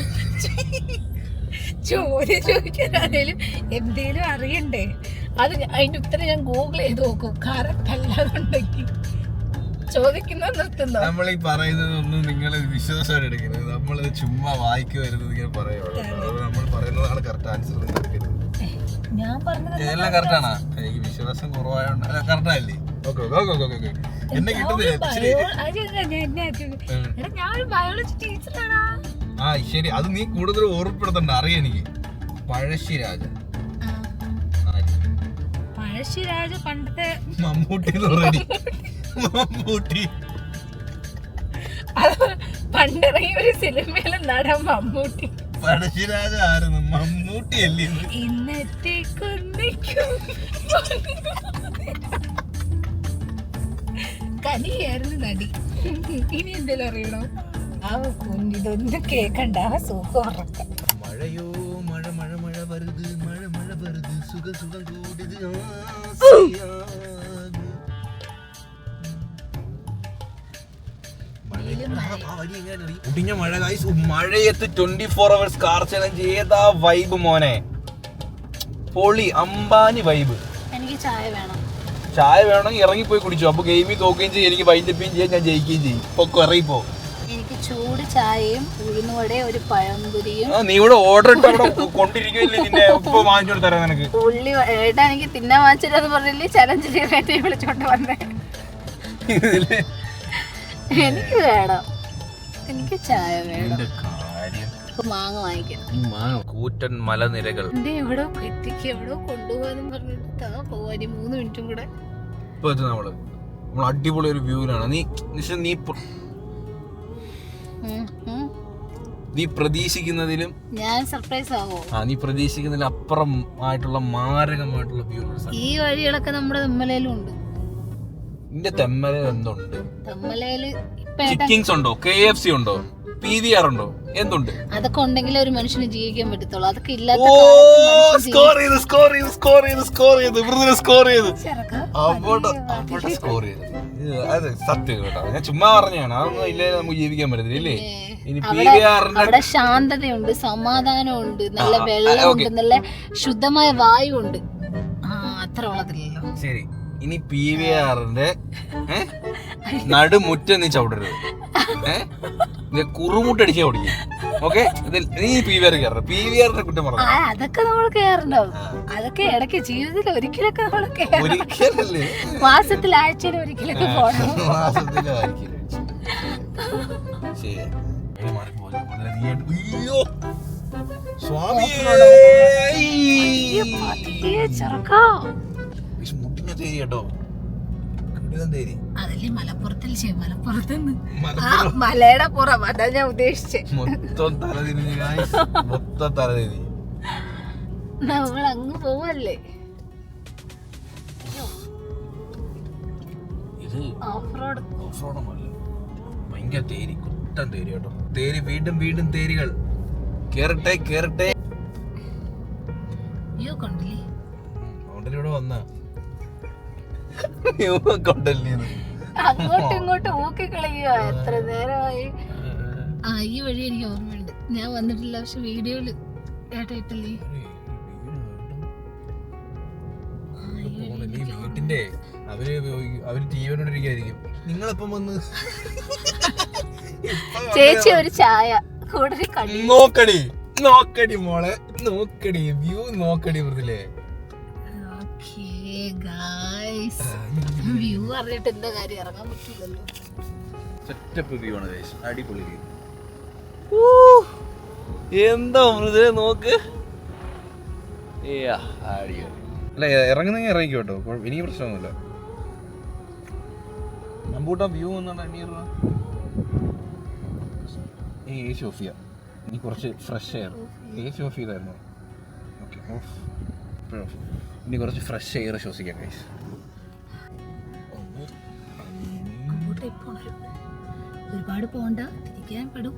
ചോദ്യം ചോദിക്കാനാണേലും എന്തേലും അറിയണ്ടേ? അത് അതിന്റെ ഉത്തരം ഞാൻ ഗൂഗിൾ ചെയ്ത് നോക്കും. കറക്റ്റ് അല്ലാതുണ്ടെങ്കിൽ ചോദിക്കുന്നത് നിർത്തുന്നു. നമ്മൾ ഈ പറയുന്നതൊന്നും നിങ്ങൾ വിശ്വാസമായിട്ട് എടുക്കരുത്. നമ്മളത് ചുമ്മാ വായിക്ക് വരുന്നത് ഇങ്ങനെ പറയുള്ളൂ. നമ്മൾ പറയുന്നതാണ് കറക്റ്റ് ആൻസർ. ഞാൻ പറഞ്ഞത് എല്ലാം കറക്റ്റാണോ? എനിക്ക് വിശ്വാസം കുറവായോണ്ട് കറക്റ്റല്ലേ? എന്നെ ആ ശരി, അത് നീ കൂടുതൽ ഓർമ്മപ്പെടുത്തണ്ട. അറിയാം എനിക്ക്. പഴശ്ശിരാജ പണ്ടത്തെ മമ്മൂട്ടി പണ്ടിറങ്ങിയ ഒരു സിനിമയിലെ നടൻ മമ്മൂട്ടി. പഴശ്ശിരാജ ആയിരുന്നു? മമ്മൂട്ടി അല്ലേ? ഇന്നത്തെ കനിയായിരുന്നു നടി. ഇനി എന്തെങ്കിലും അറിയണോ? ആ കുഞ്ഞിതൊന്നും കേക്കണ്ട, സുഖം ഉറക്കം. മഴയോ മഴ മഴ മഴ വരുത്, മഴ മഴ വരുത്, സുഖ സുഖം കൂടിത്. മഴ മഴയത്ത് 24 hours കാർ ചലഞ്ച്. ഏതാ വൈബ് മോനെ, പൊളി അംബാനി വൈബ്. എനിക്ക് ചായ വേണം. ചായ വേണമെങ്കിൽ ഇറങ്ങിപ്പോയി കുടിച്ചു. അപ്പൊ ഗെയിമിൽ തോക്കുകയും ചെയ്യും, എനിക്ക് വൈൻഡപ്പിയും ചെയ്യാൻ, ഞാൻ ജയിക്കുകയും ചെയ്യും. പൊക്കോ, ഇറങ്ങിപ്പോ. എനിക്ക് ചൂട് ചായയും ഉഴുന്നുവടയും ഒരു പഴംപൊരിയും. നീ ഇവിടെ ഓർഡർ ഇട്ട് അവിടെ കൊണ്ടിരിക്കുന്നില്ലേ? നിന്നെ ഇപ്പൊ വാങ്ങിച്ചോണ്ട് തരാം നിനക്ക്. ഉള്ളി ഏട്ടാ എനിക്ക് തിന്നാൻ വാങ്ങിച്ചില്ലെന്ന് പറഞ്ഞില്ലേ ചലഞ്ചിൽ വിളിച്ചോണ്ട് വന്നേ. എനിക്ക് വേണം, എനിക്ക് ചായ വേണം. മാങ്ങ വാങ്ങിക്കണം. കൂറ്റൻ മലനിരകൾ. എവിടോ എത്തിക്ക്, എവിടോ കൊണ്ടുപോകാനും പറഞ്ഞിട്ട് പോവാ. 3 മിനിറ്റും കൂടെ. ഇപ്പൊ നമ്മള് അടിപൊളി ഒരു വ്യൂവിലാണ്. നീ പ്രതീക്ഷിക്കുന്നതിലും ഞാൻ സർപ്രൈസ് ആവോ? നീ പ്രതീക്ഷിക്കുന്നതിലും അപ്പുറം ആയിട്ടുള്ള മാരകമായിട്ടുള്ള വ്യൂ. ഈ വഴികളൊക്കെ നമ്മുടെ തെമ്മലയിലും ഉണ്ട്. നിന്റെ തെമ്മലയിൽ എന്തുണ്ട്? തെമ്മലയില് ചിക്കിങ്സ് ഉണ്ടോ? KFC ഉണ്ടോ? PVR ഉണ്ടോ? എന്തുണ്ട്? അതൊക്കെ ഉണ്ടെങ്കിലേ ഒരു മനുഷ്യന് ജീവിക്കാൻ പറ്റത്തുള്ളൂ. അതൊക്കെ ഇല്ലാത്ത സത്യം കേട്ടോ, ഞാൻ ചുമ്മാ പറഞ്ഞാണ്. അതൊന്നും ഇല്ലേ നമുക്ക് ജീവിക്കാൻ പറ്റത്തില്ലേ? അവിടെ ശാന്തതയുണ്ട്, സമാധാനമുണ്ട്, നല്ല വെള്ളമുണ്ട്, നല്ല ശുദ്ധമായ വായു ഉണ്ട്. അത്ര ഉള്ളതില്ലല്ലോ. ശരി, ഇനി PVRന്റെ നടുമുറ്റം നീ ചവിടരുത്. കുറുമുട്ടടിച്ചേ ഓടിക്കും. ഓക്കെ, നീ PVR കയറണം. PVRന്റെ കുറ്റം പറഞ്ഞു. അതൊക്കെ നമ്മൾ കേറണ്ടാവും. അതൊക്കെ ഇടയ്ക്ക് ജീവിതത്തിൽ ഒരിക്കലൊക്കെ നമ്മൾ ഒരിക്കലല്ലേ, മാസത്തിൽ ആഴ്ചയിൽ ഒരിക്കലൊക്കെ പോകണം. അതല്ലേ മലപ്പുറത്തിൽ മലയുടെ പുറം, അതാ ഞാൻ ഉദ്ദേശിച്ചേ. മൊത്തം തലതിരിഞ്ഞ് നമ്മൾ അങ്ങ് പോവല്ലേ. ഇത് ഭയങ്കര തേരി, കുട്ടൻ തേരി കേട്ടോ. തേരി, വീണ്ടും വീണ്ടും തേരികൾ. കേറട്ടെ കേറട്ടെ. അയ്യോ കണ്ടില്ലേ, ഇവിടെ വന്ന കൊണ്ടല്ലേ അങ്ങോട്ടും ഇങ്ങോട്ടും ഊക്കി കളയുക. എത്ര നേരമായി. ഈ വഴി എനിക്ക് ഓർമ്മയുണ്ട്, ഞാൻ വന്നിട്ടില്ല. പക്ഷെ വീഡിയോയില് കേട്ടിട്ടില്ലേ. വീട്ടിന്റെ അവര് ടീവിനോടിരിക്കായിരിക്കും. നിങ്ങളിപ്പം വന്ന് ചേച്ചി ഒരു ചായ കൂടെ നോക്കടി, നോക്കടി മോളെ, നോക്കടി വ്യൂ, നോക്കടി വൃത്തില്ലേ. വ്യൂ അറിഞ്ഞിട്ട് എന്താ കാര്യം, ഇറങ്ങാൻ പറ്റില്ലല്ലോ. സെറ്റപ്പ് വ്യൂ ആണ് ഗയ്സ്, അടിപൊളി വ്യൂ. എന്താ മൃദുല നോക്ക്. അല്ല, ഇറങ്ങുന്നെങ്കിൽ ഇറങ്ങിക്കോ കേട്ടോ, എനിക്ക് പ്രശ്നമൊന്നുമില്ല. നമ്പൂട്ടാ വ്യൂ ഒന്നാണ്. ഏസി ഓഫ് ചെയ്യാം, ഇനി കുറച്ച് ഫ്രഷ് എയർ. ഏസി ഓഫ് ചെയ്തായിരുന്നു. Okay, of. ഇനി കുറച്ച് ഫ്രഷ് എയർ ശ്വസിക്കാം ഗയ്സ്. ഒരുപാട് പോണ്ട, തിരിക്കാൻ പെടും.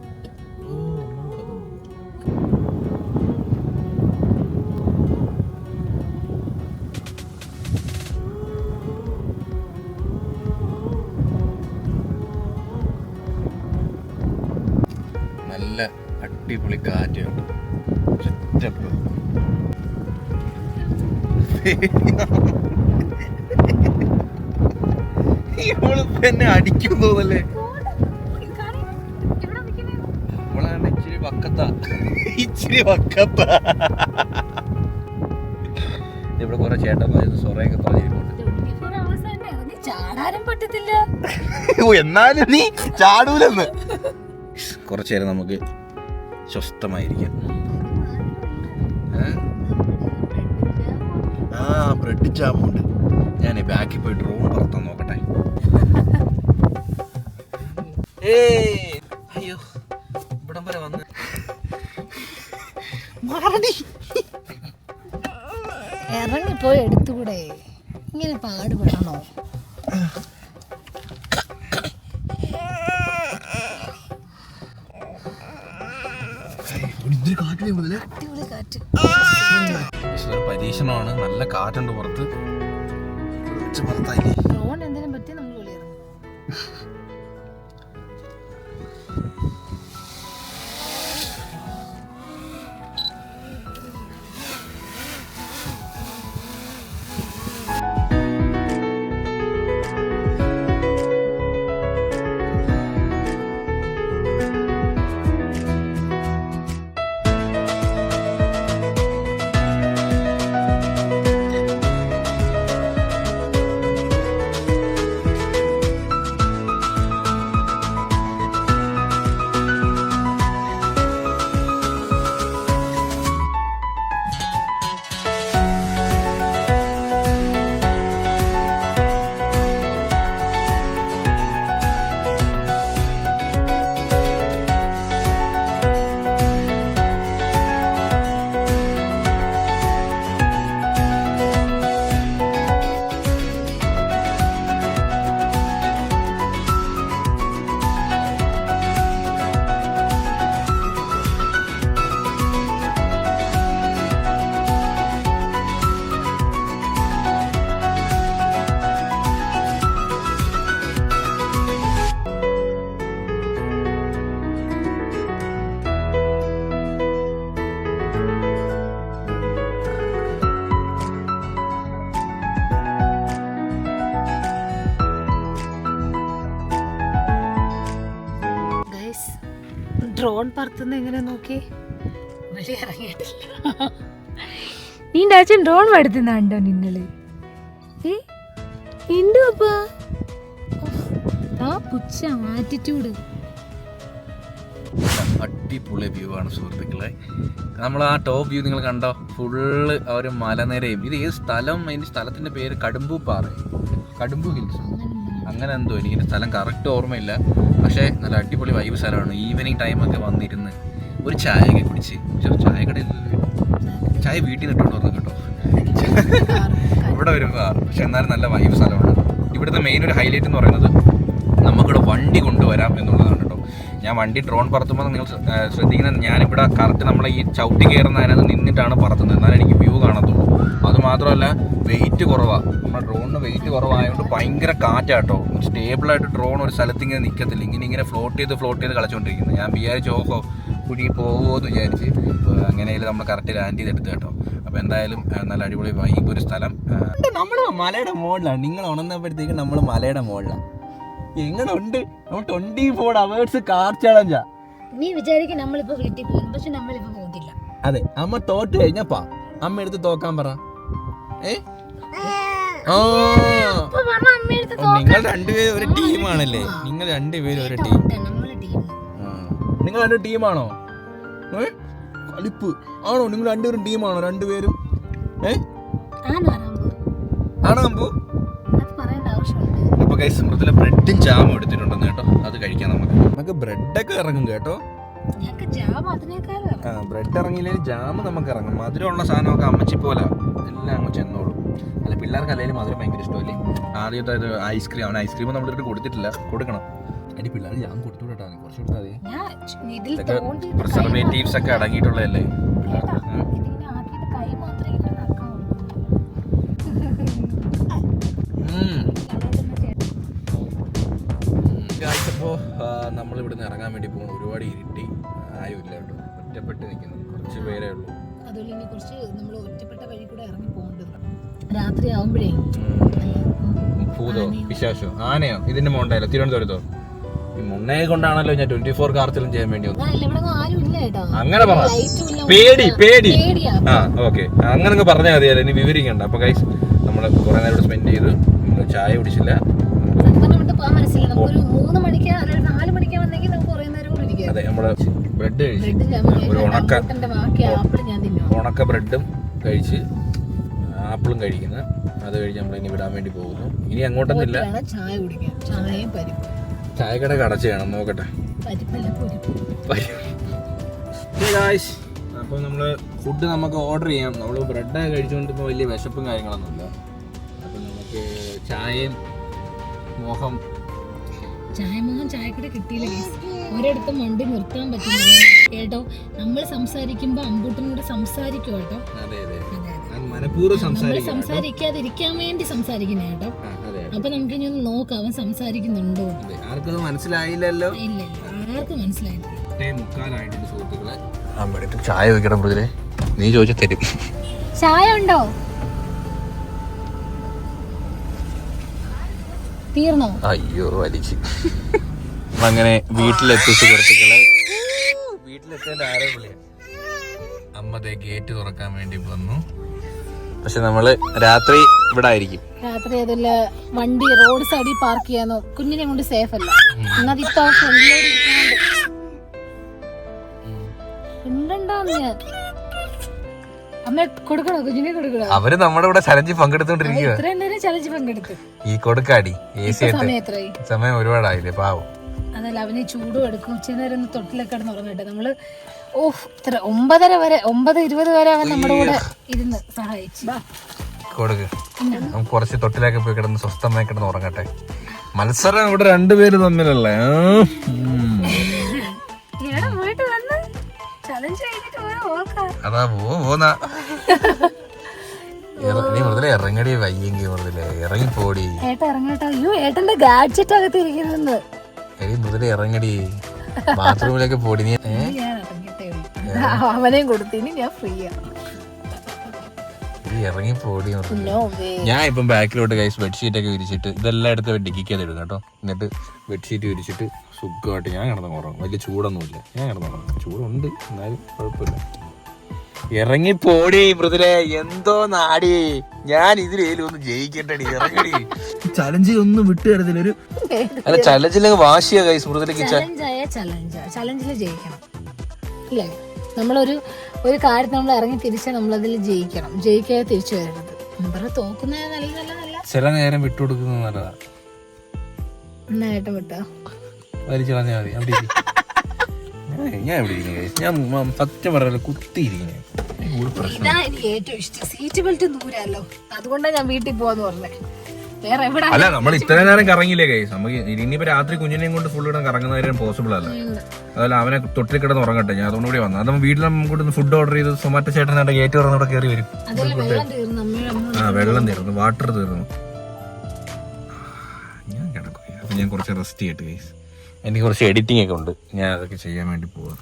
നല്ല അടിപൊളി കാറ്റ്, സെറ്റപ്പ്. ഇവളിപ്പന്നെ അടിക്കും തോന്നല്ലേ. ഇവളാണ് ഇച്ചിരി വക്കത്താ, ഇച്ചിരി വക്കത്താ. ഇവിടെ കുറെ ചേട്ടന്മാര് സൊറയൊക്കെ തോന്നിയിരിക്കുന്നുണ്ട്. ചാടാനും പറ്റത്തില്ല. എന്നാലും നീ ചാടൂലെന്ന്. കുറച്ചു നേരം നമുക്ക് സ്വസ്ഥമായിരിക്കാം. ബ്രെഡ് ജാമുണ്ട്. ഞാൻ ബാക്കിൽ പോയിട്ട് റൂം പുറത്താൻ നോക്കട്ടെ. അയ്യോ, ഇവിടം വരെ വന്ന് ഇറങ്ങിപ്പോയി എടുത്തുകൂടെ, ഇങ്ങനെ പാടുപെടണോ? അടിപൊളി കാറ്റ്. പരീക്ഷണമാണ്, നല്ല കാറ്റുണ്ട് പുറത്ത്. ഡ്രോൺ എന്തിനും പറ്റി നമ്മൾ വിളിയിറങ്ങും. ഡ്രോൺ പറത്തുന്ന എങ്ങനെ നോക്കി വഴി ഇറങ്ങിയിട്ടില്ല. നിന്റെ അച്ഛൻ ഡ്രോൺ പഠിത്തുന്നുണ്ടോ നിങ്ങള്? ആറ്റിറ്റ്യൂഡ്. അടിപൊളി വ്യൂ ആണ് സുഹൃത്തുക്കളെ. നമ്മൾ ആ ടോപ്പ് വ്യൂ നിങ്ങൾ കണ്ടോ? ഫുള്ള് ആ ഒരു മലനിരയും. ഇത് ഏത് സ്ഥലം? അതിൻ്റെ സ്ഥലത്തിൻ്റെ പേര് കടുമ്പു പാറ, കടുമ്പു ഹിൽസ് അങ്ങനെ എന്തോ. എനിക്കിൻ്റെ സ്ഥലം കറക്റ്റ് ഓർമ്മയില്ല. പക്ഷേ നല്ല അടിപൊളി വൈബ് സ്ഥലമാണ്. ഈവനിങ് ടൈമൊക്കെ വന്നിരുന്ന് ഒരു ചായയൊക്കെ കുടിച്ച്, ചായക്കടയിൽ ചായ വീട്ടിൽ നിന്ന് ഇട്ടുകൊണ്ട് വന്നു കേട്ടോ. ഇവിടെ വരുമ്പോൾ പക്ഷെ എന്നാലും നല്ല വൈബ് സ്ഥലമാണ്. ഇവിടുത്തെ മെയിൻ ഒരു ഹൈലൈറ്റ് എന്ന് പറയുന്നത് നമുക്കിവിടെ വണ്ടി കൊണ്ടുവരാം എന്നുള്ളതാണ് കേട്ടോ. ഞാൻ വണ്ടി ഡ്രോൺ പറത്തുമ്പോൾ നിങ്ങൾ ശ്രദ്ധിക്കുന്നത്, ഞാനിവിടെ കറക്റ്റ് നമ്മളെ ഈ ചവിട്ടി കയറുന്ന അതിനകത്ത് നിന്നിട്ടാണ് പറത്തുന്നത്, എന്നാലും എനിക്ക് വ്യൂ കാണത്തുള്ളൂ. അതുമാത്രമല്ല വെയിറ്റ് കുറവാണ്. നമ്മുടെ ഡ്രോണിന് വെയിറ്റ് കുറവായതുകൊണ്ട് ഭയങ്കര കാറ്റാട്ടോ. സ്റ്റേബിളായിട്ട് ഡ്രോൺ ഒരു സ്ഥലത്ത് ഇങ്ങനെ നിൽക്കത്തില്ല, ഇങ്ങനെ ഫ്ലോട്ട് ചെയ്ത് കളിച്ചുകൊണ്ടിരിക്കുന്നത്. ഞാൻ വിചാരിച്ചു ഓഹോ കുഴി പോകുമോ എന്ന് വിചാരിച്ച്, അങ്ങനെയായാലും നമ്മൾ കറക്റ്റ് ലാൻഡ് ചെയ്തെടുത്ത് കേട്ടോ. അപ്പോൾ എന്തായാലും നല്ല അടിപൊളി വൈബ് ഒരു സ്ഥലം. നമ്മൾ മലയുടെ മുകളിലാണ്. നിങ്ങൾ ഉണർന്നപ്പോഴത്തേക്കും നമ്മൾ മലയുടെ മുകളിലാണ്. എങ്ങനെയുണ്ട്? 24 hours കാർ ചലഞ്ചാ. നീ വിചാരിക്കും നമ്മളിപ്പോ വീട്ടിൽ പോകുന്നു, പക്ഷെ നമ്മളിപ്പോ പോകുന്നില്ല. അതെ, അമ്മ തോറ്റ് കഴിഞ്ഞപ്പാ അമ്മ എടുത്ത് തോക്കാൻ പറ. നിങ്ങൾ രണ്ടുപേരും ഒരു ടീമാണല്ലേ? നിങ്ങൾ രണ്ടുപേരും ഒരു ടീം. നിങ്ങൾ രണ്ട് ടീമാണോ? കളിപ്പ് ആണോ? നിങ്ങൾ രണ്ടുപേരും ടീമാണോ? രണ്ടുപേരും ആണോ അമ്പു? അപ്പൊ ഗൈസ്, മൃദുല ബ്രെഡും ജാമും എടുത്തിട്ടുണ്ടെന്ന് കേട്ടോ. അത് കഴിക്കാം നമുക്ക് ബ്രെഡൊക്കെ ഇറങ്ങും കേട്ടോ. ബ്രെഡ് ഇറങ്ങിയില്ലെങ്കിൽ ജാമ് നമുക്ക് ഇറങ്ങും. മധുരമുള്ള സാധനമൊക്കെ അമ്മച്ചി പോലെ എല്ലാം അങ്ങ് ചെന്നോളും. അല്ല, പിള്ളേർക്ക് അല്ലെങ്കിൽ മധുരം ഭയങ്കര ഇഷ്ടമല്ലേ. ആദ്യത്തെ ഐസ്ക്രീം, അവൻ ഐസ്ക്രീം നമ്മളിട്ട് കൊടുത്തിട്ടില്ല, കൊടുക്കണം. അടി പിള്ളേർ ജാം കൊടുത്തു കേട്ടോ, കുറച്ച് കൊടുത്താൽ മതി. ഇതൊക്കെ പ്രിസർവേറ്റീവ്സ് ഒക്കെ അടങ്ങിയിട്ടുള്ളതല്ലേ. അപ്പോൾ നമ്മളിവിടുന്ന് ഇറങ്ങാൻ വേണ്ടി പോകണം. ഒരുപാട് ഇരുട്ടി, ആരുമില്ല കേട്ടോ, ഒറ്റപ്പെട്ട് നിൽക്കുന്നു, കുറച്ച് പേരേ ഉള്ളൂ. അതുപോലെ ഇനി കുറച്ച് നമ്മൾ ഒറ്റപ്പെട്ട വഴി കൂടെ ഇറങ്ങി പോകേണ്ടത്. രാത്രി ആവുമ്പോഴേ ഭൂതോ പിശാശോ ആനയോ ഇതിന്റെ മോണ്ടായാലോ തിരുവനന്തപുരത്തോ? ഈ മുന്നയെ കൊണ്ടാണല്ലോ ഞാൻ 24 കാർ ചലഞ്ച് ചെയ്യാൻ വേണ്ടി അങ്ങനെ പറ. പേടി ആ ഓക്കെ, അങ്ങനെ പറഞ്ഞാൽ മതിയല്ലോ, ഇനി വിവരിക്കണ്ട. അപ്പൊ ഗൈസ്, നമ്മൾ കുറെ നേരം സ്പെൻഡ് ചെയ്ത് നമ്മൾ ചായ കുടിച്ചില്ല. അതെ, നമ്മള് ബ്രെഡ് കഴിച്ചു, ഒരു ഉണക്ക ബ്രെഡും കഴിച്ച് ആപ്പിളും കഴിക്കുന്ന. അത് കഴിഞ്ഞ് നമ്മൾ ഇനി വിടാൻ വേണ്ടി പോകുന്നു. ഇനി അങ്ങോട്ടൊന്നുമില്ല, ചായക്കട അടച്ചു വേണം, നോക്കട്ടെ. അപ്പോൾ നമ്മള് ഫുഡ് നമുക്ക് ഓർഡർ ചെയ്യാം. നമ്മൾ ബ്രെഡ് കഴിച്ചുകൊണ്ട് ഇപ്പോൾ വലിയ വിശപ്പും കാര്യങ്ങളൊന്നുമില്ല. അപ്പം നമുക്ക് ചായയും മോഹം ചായക്കട കിട്ടിയില്ല. ഒരിടത്തും വണ്ടി നിർത്താൻ പറ്റില്ല കേട്ടോ. നമ്മൾ സംസാരിക്കുമ്പോ അമ്പൂട്ടനോട് സംസാരിക്കും കേട്ടോ. നമ്മൾ സംസാരിക്കാതിരിക്കാൻ വേണ്ടി സംസാരിക്കുന്ന കേട്ടോ. അപ്പൊ നമുക്ക് ഇനി ഒന്ന് നോക്കാം, അവൻ സംസാരിക്കുന്നുണ്ടോ. ആർക്കും മനസ്സിലായില്ലല്ലോ. ഇല്ല, ആർക്കും മനസ്സിലായില്ല. ചായ വെക്കണം മൃദുലേ, നീ ചോദിച്ച തരും. ചായ ഉണ്ടോ? തീർന്നോ? അയ്യോ വലിച്ച്. അങ്ങനെ വീട്ടിലെത്തി സുഹൃത്തുക്കളെ. വീട്ടിലെത്തേണ്ട ആരോ വിളിയ. അമ്മത്തെ ഗേറ്റ് തുറക്കാൻ വേണ്ടി വന്നു. പക്ഷെ നമ്മള് രാത്രി ഇവിടെ ആയിരിക്കും. രാത്രി അതില്ല വണ്ടി റോഡ് സൈഡിൽ പാർക്ക് ചെയ്യാനോ കുഞ്ഞിനെ കൊണ്ട് സേഫ് അല്ല. എന്നതിപ്പോ അവര് നമ്മുടെ ഇവിടെ ചലഞ്ച് പങ്കെടുത്തോണ്ടിരിക്കുക. ഈ കൊടുക്കാടി സമയം ഒരുപാടായില്ലേ പാവം. അതല്ല, അവന് ചൂടും എടുക്കും. ഉച്ചനേരം തൊട്ടിലൊക്കെ കിടന്ന് ഉറങ്ങട്ടെ. നമ്മള് 9:30 വരെ 9:20 വരെ അവൻ നമ്മുടെ കൂടെ ഇരുന്ന് സഹായിച്ചു. കൊടുക്ക്, നമുക്ക് കുറച്ച് തൊട്ടിലൊക്കെ പോയി കിടന്ന് സ്വസ്ഥമായി കിടന്ന് ഉറങ്ങട്ടെ. മത്സരം ഇവിടെ രണ്ടുപേര് തമ്മിലല്ലേ. അതാ പോന്ന നീ മുതലേ ഇറങ്ങടി, വയ്യെങ്കി മുതലേ ഇറങ്ങി പോടി. ഏട്ടന്റെ ഗാഡ്ജറ്റ് അകത്ത് ഇരിക്കുന്നു. മുതലേ ഇറങ്ങടി, ബാത്റൂമിലേക്ക് പോടി. നീ അവനെയും കൊടുത്തിന് ഞാൻ ഫ്രീ ഇറങ്ങി പോടി. ഞാൻ ഇപ്പം ബാക്കിലോട്ട് ഗൈസ് ബെഡ്ഷീറ്റ് ഒക്കെ വിരിച്ചിട്ട് ഇതെല്ലാം എടുത്ത് ഡിക്കിക്കകത്ത് ഇടും കേട്ടോ. എന്നിട്ട് ബെഡ്ഷീറ്റ് വിരിച്ചിട്ട് സുഖമായിട്ട് ഞാൻ കിടന്നുറങ്ങും. വലിയ ചൂടൊന്നുമില്ല, ഞാൻ കിടന്നുറങ്ങും. ചൂടുണ്ട് എന്നാലും കുഴപ്പമില്ല. ഇറങ്ങി പോടി മൃദുലേ, എന്തോ നാടി. ഞാൻ ഇതിലേലും ഒന്ന് ജയിക്കട്ടെ, ഇറങ്ങടി. ചലഞ്ച് ഒന്നും വിട്ടു തരത്തില്ല. ഒരു അല്ല ചലഞ്ചിലൊക്കെ വാശിയാ ഗൈസ് മൃദുലക്ക്. ചലഞ്ചില് ജയിക്കണം അല്ലേ? നമ്മളൊരു കാര്യത്തിൽ നമ്മൾ ഇറങ്ങി തിരിച്ചാൽ നമ്മളതിൽ ജയിക്കണം. ജയിക്കാതെ തിരിച്ചു വരരുത്. തോക്കുന്നത് നല്ല ചില നേരം വിട്ടുകൊടുക്കുന്നത് നല്ലതാ. നന്നായിട്ട് വിട്ടോ വലിച്ചു കളഞ്ഞാൽ മതി. അവിടെ ഞാൻ എവിടെ ഇരിക്കുന്നു? ഞാൻ സത്യം പറയാലോ കുത്തിയിരിക്കുന്നേ. ഇതാ എനിക്ക് ഏറ്റവും ഇഷ്ടം. സീറ്റ് ബെൽറ്റ് ദൂരല്ലോ, അതുകൊണ്ടാണ് ഞാൻ വീട്ടിൽ പോവാന്ന് പറഞ്ഞേ. വേറെ എവിടെ അല്ല, നമ്മൾ ഇത്രയും നേരം കറങ്ങിയില്ലേ കൈസ്. നമുക്ക് ഇനിയിപ്പോ രാത്രി കുഞ്ഞിനെയും കൊണ്ട് ഫുൾ ഇടാൻ കറങ്ങുന്ന കാര്യം പോസിബിൾ അല്ല. അതല്ല, അവനെ തൊട്ടിൽ കിടന്ന് ഉറങ്ങട്ടെ. ഞാൻ അതുകൊണ്ട് കൂടി വന്നു. അത് വീട്ടിൽ നമുക്ക് ഫുഡ് ഓർഡർ ചെയ്ത് സൊമാറ്റോ ചേട്ടൻ ഗേറ്റ് തുറന്നോടെ കയറി വരും. വെള്ളം തീർന്നു, വാട്ടർ തീർന്നു. ഞാൻ കിടക്കും. അപ്പൊ ഞാൻ കുറച്ച് റെസ്റ്റ് ചെയ്യട്ടെ കൈസ്. എനിക്ക് കുറച്ച് എഡിറ്റിംഗ് ഒക്കെ ഉണ്ട്, ഞാൻ അതൊക്കെ ചെയ്യാൻ വേണ്ടി പോവാ.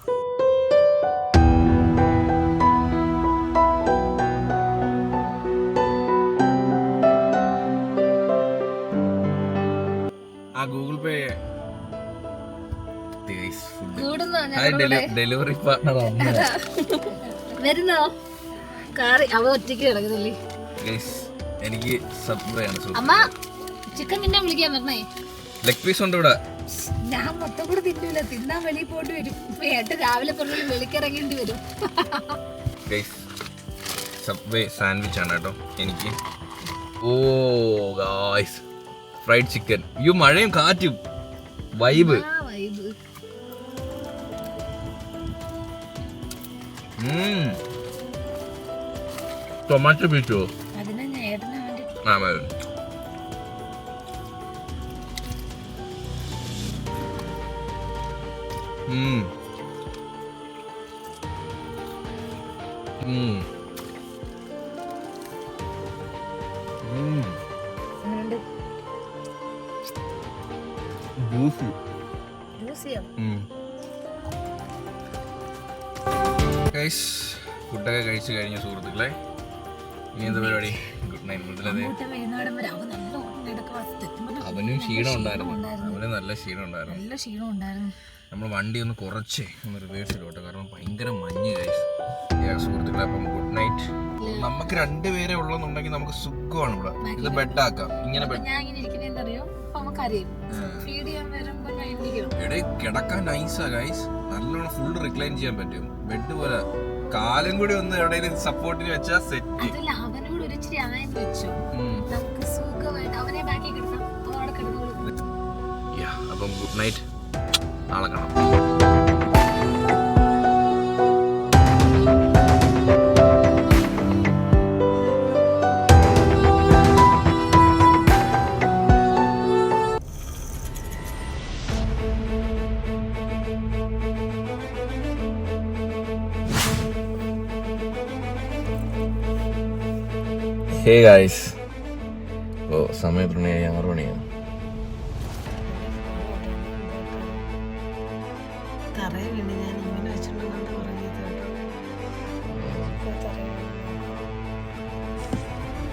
ആ ഗൂഗിൾ പേ ഡെലിവറി പാർട്ണർ വരുന്നോ? അവ ഒറ്റയ്ക്ക് കിടക്കുന്നില്ലേ? എനിക്ക് സബ്വേ ആണ്. അമ്മ ചിക്കൻ തിന്നാൻ വിളിക്കാൻ പറഞ്ഞേ. ലെഗ് പീസ് ഉണ്ട് ഇവിടെ. ഞാൻ മൊത്തം കൂടെ തിന്നൂല, തിന്നാൻ വെളിയിൽ പോയിട്ട് വരും. ഏട്ട് രാവിലെ പറഞ്ഞ വെളിക്കിറങ്ങേണ്ടി വരും. സബ്വേ സാൻഡ്വിച്ച് ആണ് കേട്ടോ എനിക്ക്. ഓ ഗായ്സ്, ഫ്രൈഡ് ചിക്കൻ. അയ്യോ മഴയും കാറ്റും വൈബ്. ടൊമാറ്റോ പീച്ചോ? ആ മതി. ഫുഡൊക്കെ കഴിച്ചു കഴിഞ്ഞ സുഹൃത്തുക്കളെ, ഇനി എന്താ പരിപാടി? Good night. അവനും ക്ഷീണം ഉണ്ടായിരുന്നു, അവന് നല്ല ക്ഷീണം ഉണ്ടായിരുന്നു. നമ്മൾ വണ്ടി ഒന്ന് കുറച്ച് ഒന്ന് റിവേഴ്സ് ഇടോട്ടെ, കാരണം ഭയങ്കര മഞ്ഞ് ഗൈസ്. സുഹൃത്തുക്കളെ, അപ്പം ഗുഡ് നൈറ്റ്. നമുക്ക് രണ്ടുപേരെ ഉള്ളെന്നുണ്ടെങ്കിൽ നമുക്ക് സുഖമാണ് ഇവിടെ. ഇത് ബെഡാക്കാം. ഇങ്ങനെ കിടക്കാൻ നൈസാ ഗൈസ്. നല്ലോണം ഫുൾ റിക്ലൈൻ ചെയ്യാൻ പറ്റും. ബെഡ് പോലെ കാലും കൂടി ഒന്ന് എവിടെയെങ്കിലും സപ്പോർട്ടിന് വെച്ചാ സെറ്റ്. അപ്പം ഗുഡ് നൈറ്റ്, നാളെ കാണാം. ഹേ ഗായ്സ്, ഇപ്പോൾ സമയം 6 മണിയാണ്.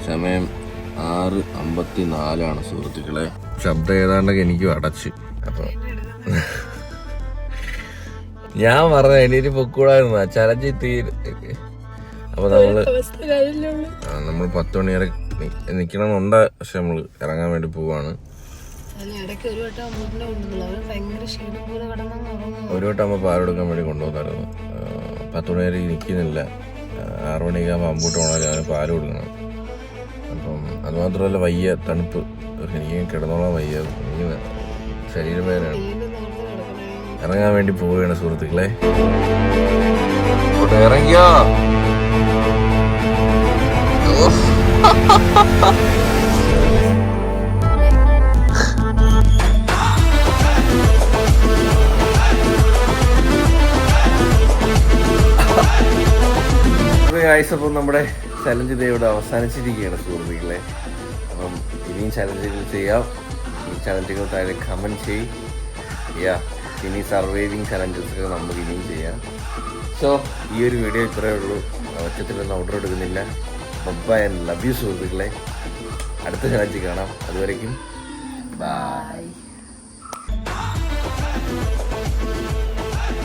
സമയം 6:54 സുഹൃത്തുക്കളെ. ശബ്ദം ഏതാണ്ടൊക്കെ എനിക്കും അടച്ച്. അപ്പൊ ഞാൻ പറഞ്ഞ എണീറ്റ് പൊക്കൂടായിരുന്നു, ചലഞ്ച് തീരെ. അപ്പൊ നമ്മൾ 10 മണി വരെ നിക്കണമെന്നുണ്ട്. പക്ഷെ നമ്മള് ഇറങ്ങാൻ വേണ്ടി പോവാണ്. ഒരു വട്ടം അമ്മ പാലെടുക്കാൻ വേണ്ടി കൊണ്ടുവന്നായിരുന്നു. 10 മണി വരെ നിൽക്കുന്നില്ല. 6 മണിക്ക് ആകുമ്പോൾ അമ്പൂട്ട് പോകണം, അവന് പാല് കൊടുക്കണം. അപ്പം അതുമാത്രമല്ല, വയ്യ, തണുപ്പ്. എനിക്ക് കിടന്നോളാൻ വയ്യ, എനിക്ക് ശരീരവേദനയാണ്. ഇറങ്ങാൻ വേണ്ടി പോവുകയാണ് സുഹൃത്തുക്കളെ. ഇറങ്ങിയോ? അപ്പം നമ്മുടെ ചലഞ്ച് ഇവിടെ അവസാനിച്ചിരിക്കുകയാണ് സുഹൃത്തുക്കളെ. അപ്പം ഇനിയും ചലഞ്ചുകൾ ചെയ്യാം. ഈ ചലഞ്ചുകൾ താഴെ കമൻറ്റ് ചെയ്യും. ഇനി സർവൈവിങ് ചലഞ്ചസ് ഒക്കെ നമുക്ക് ഇനിയും ചെയ്യാം. സോ ഈ ഒരു വീഡിയോ ഇത്രയേ ഉള്ളൂ. ഒറ്റത്തിലൊന്നും ഓർഡർ എടുക്കുന്നില്ല. ബൈ ആൻഡ് ലവ് യു സുഹൃത്തുക്കളെ. അടുത്ത ചാനലിൽ കാണാം. അതുവരേക്കും ബൈ.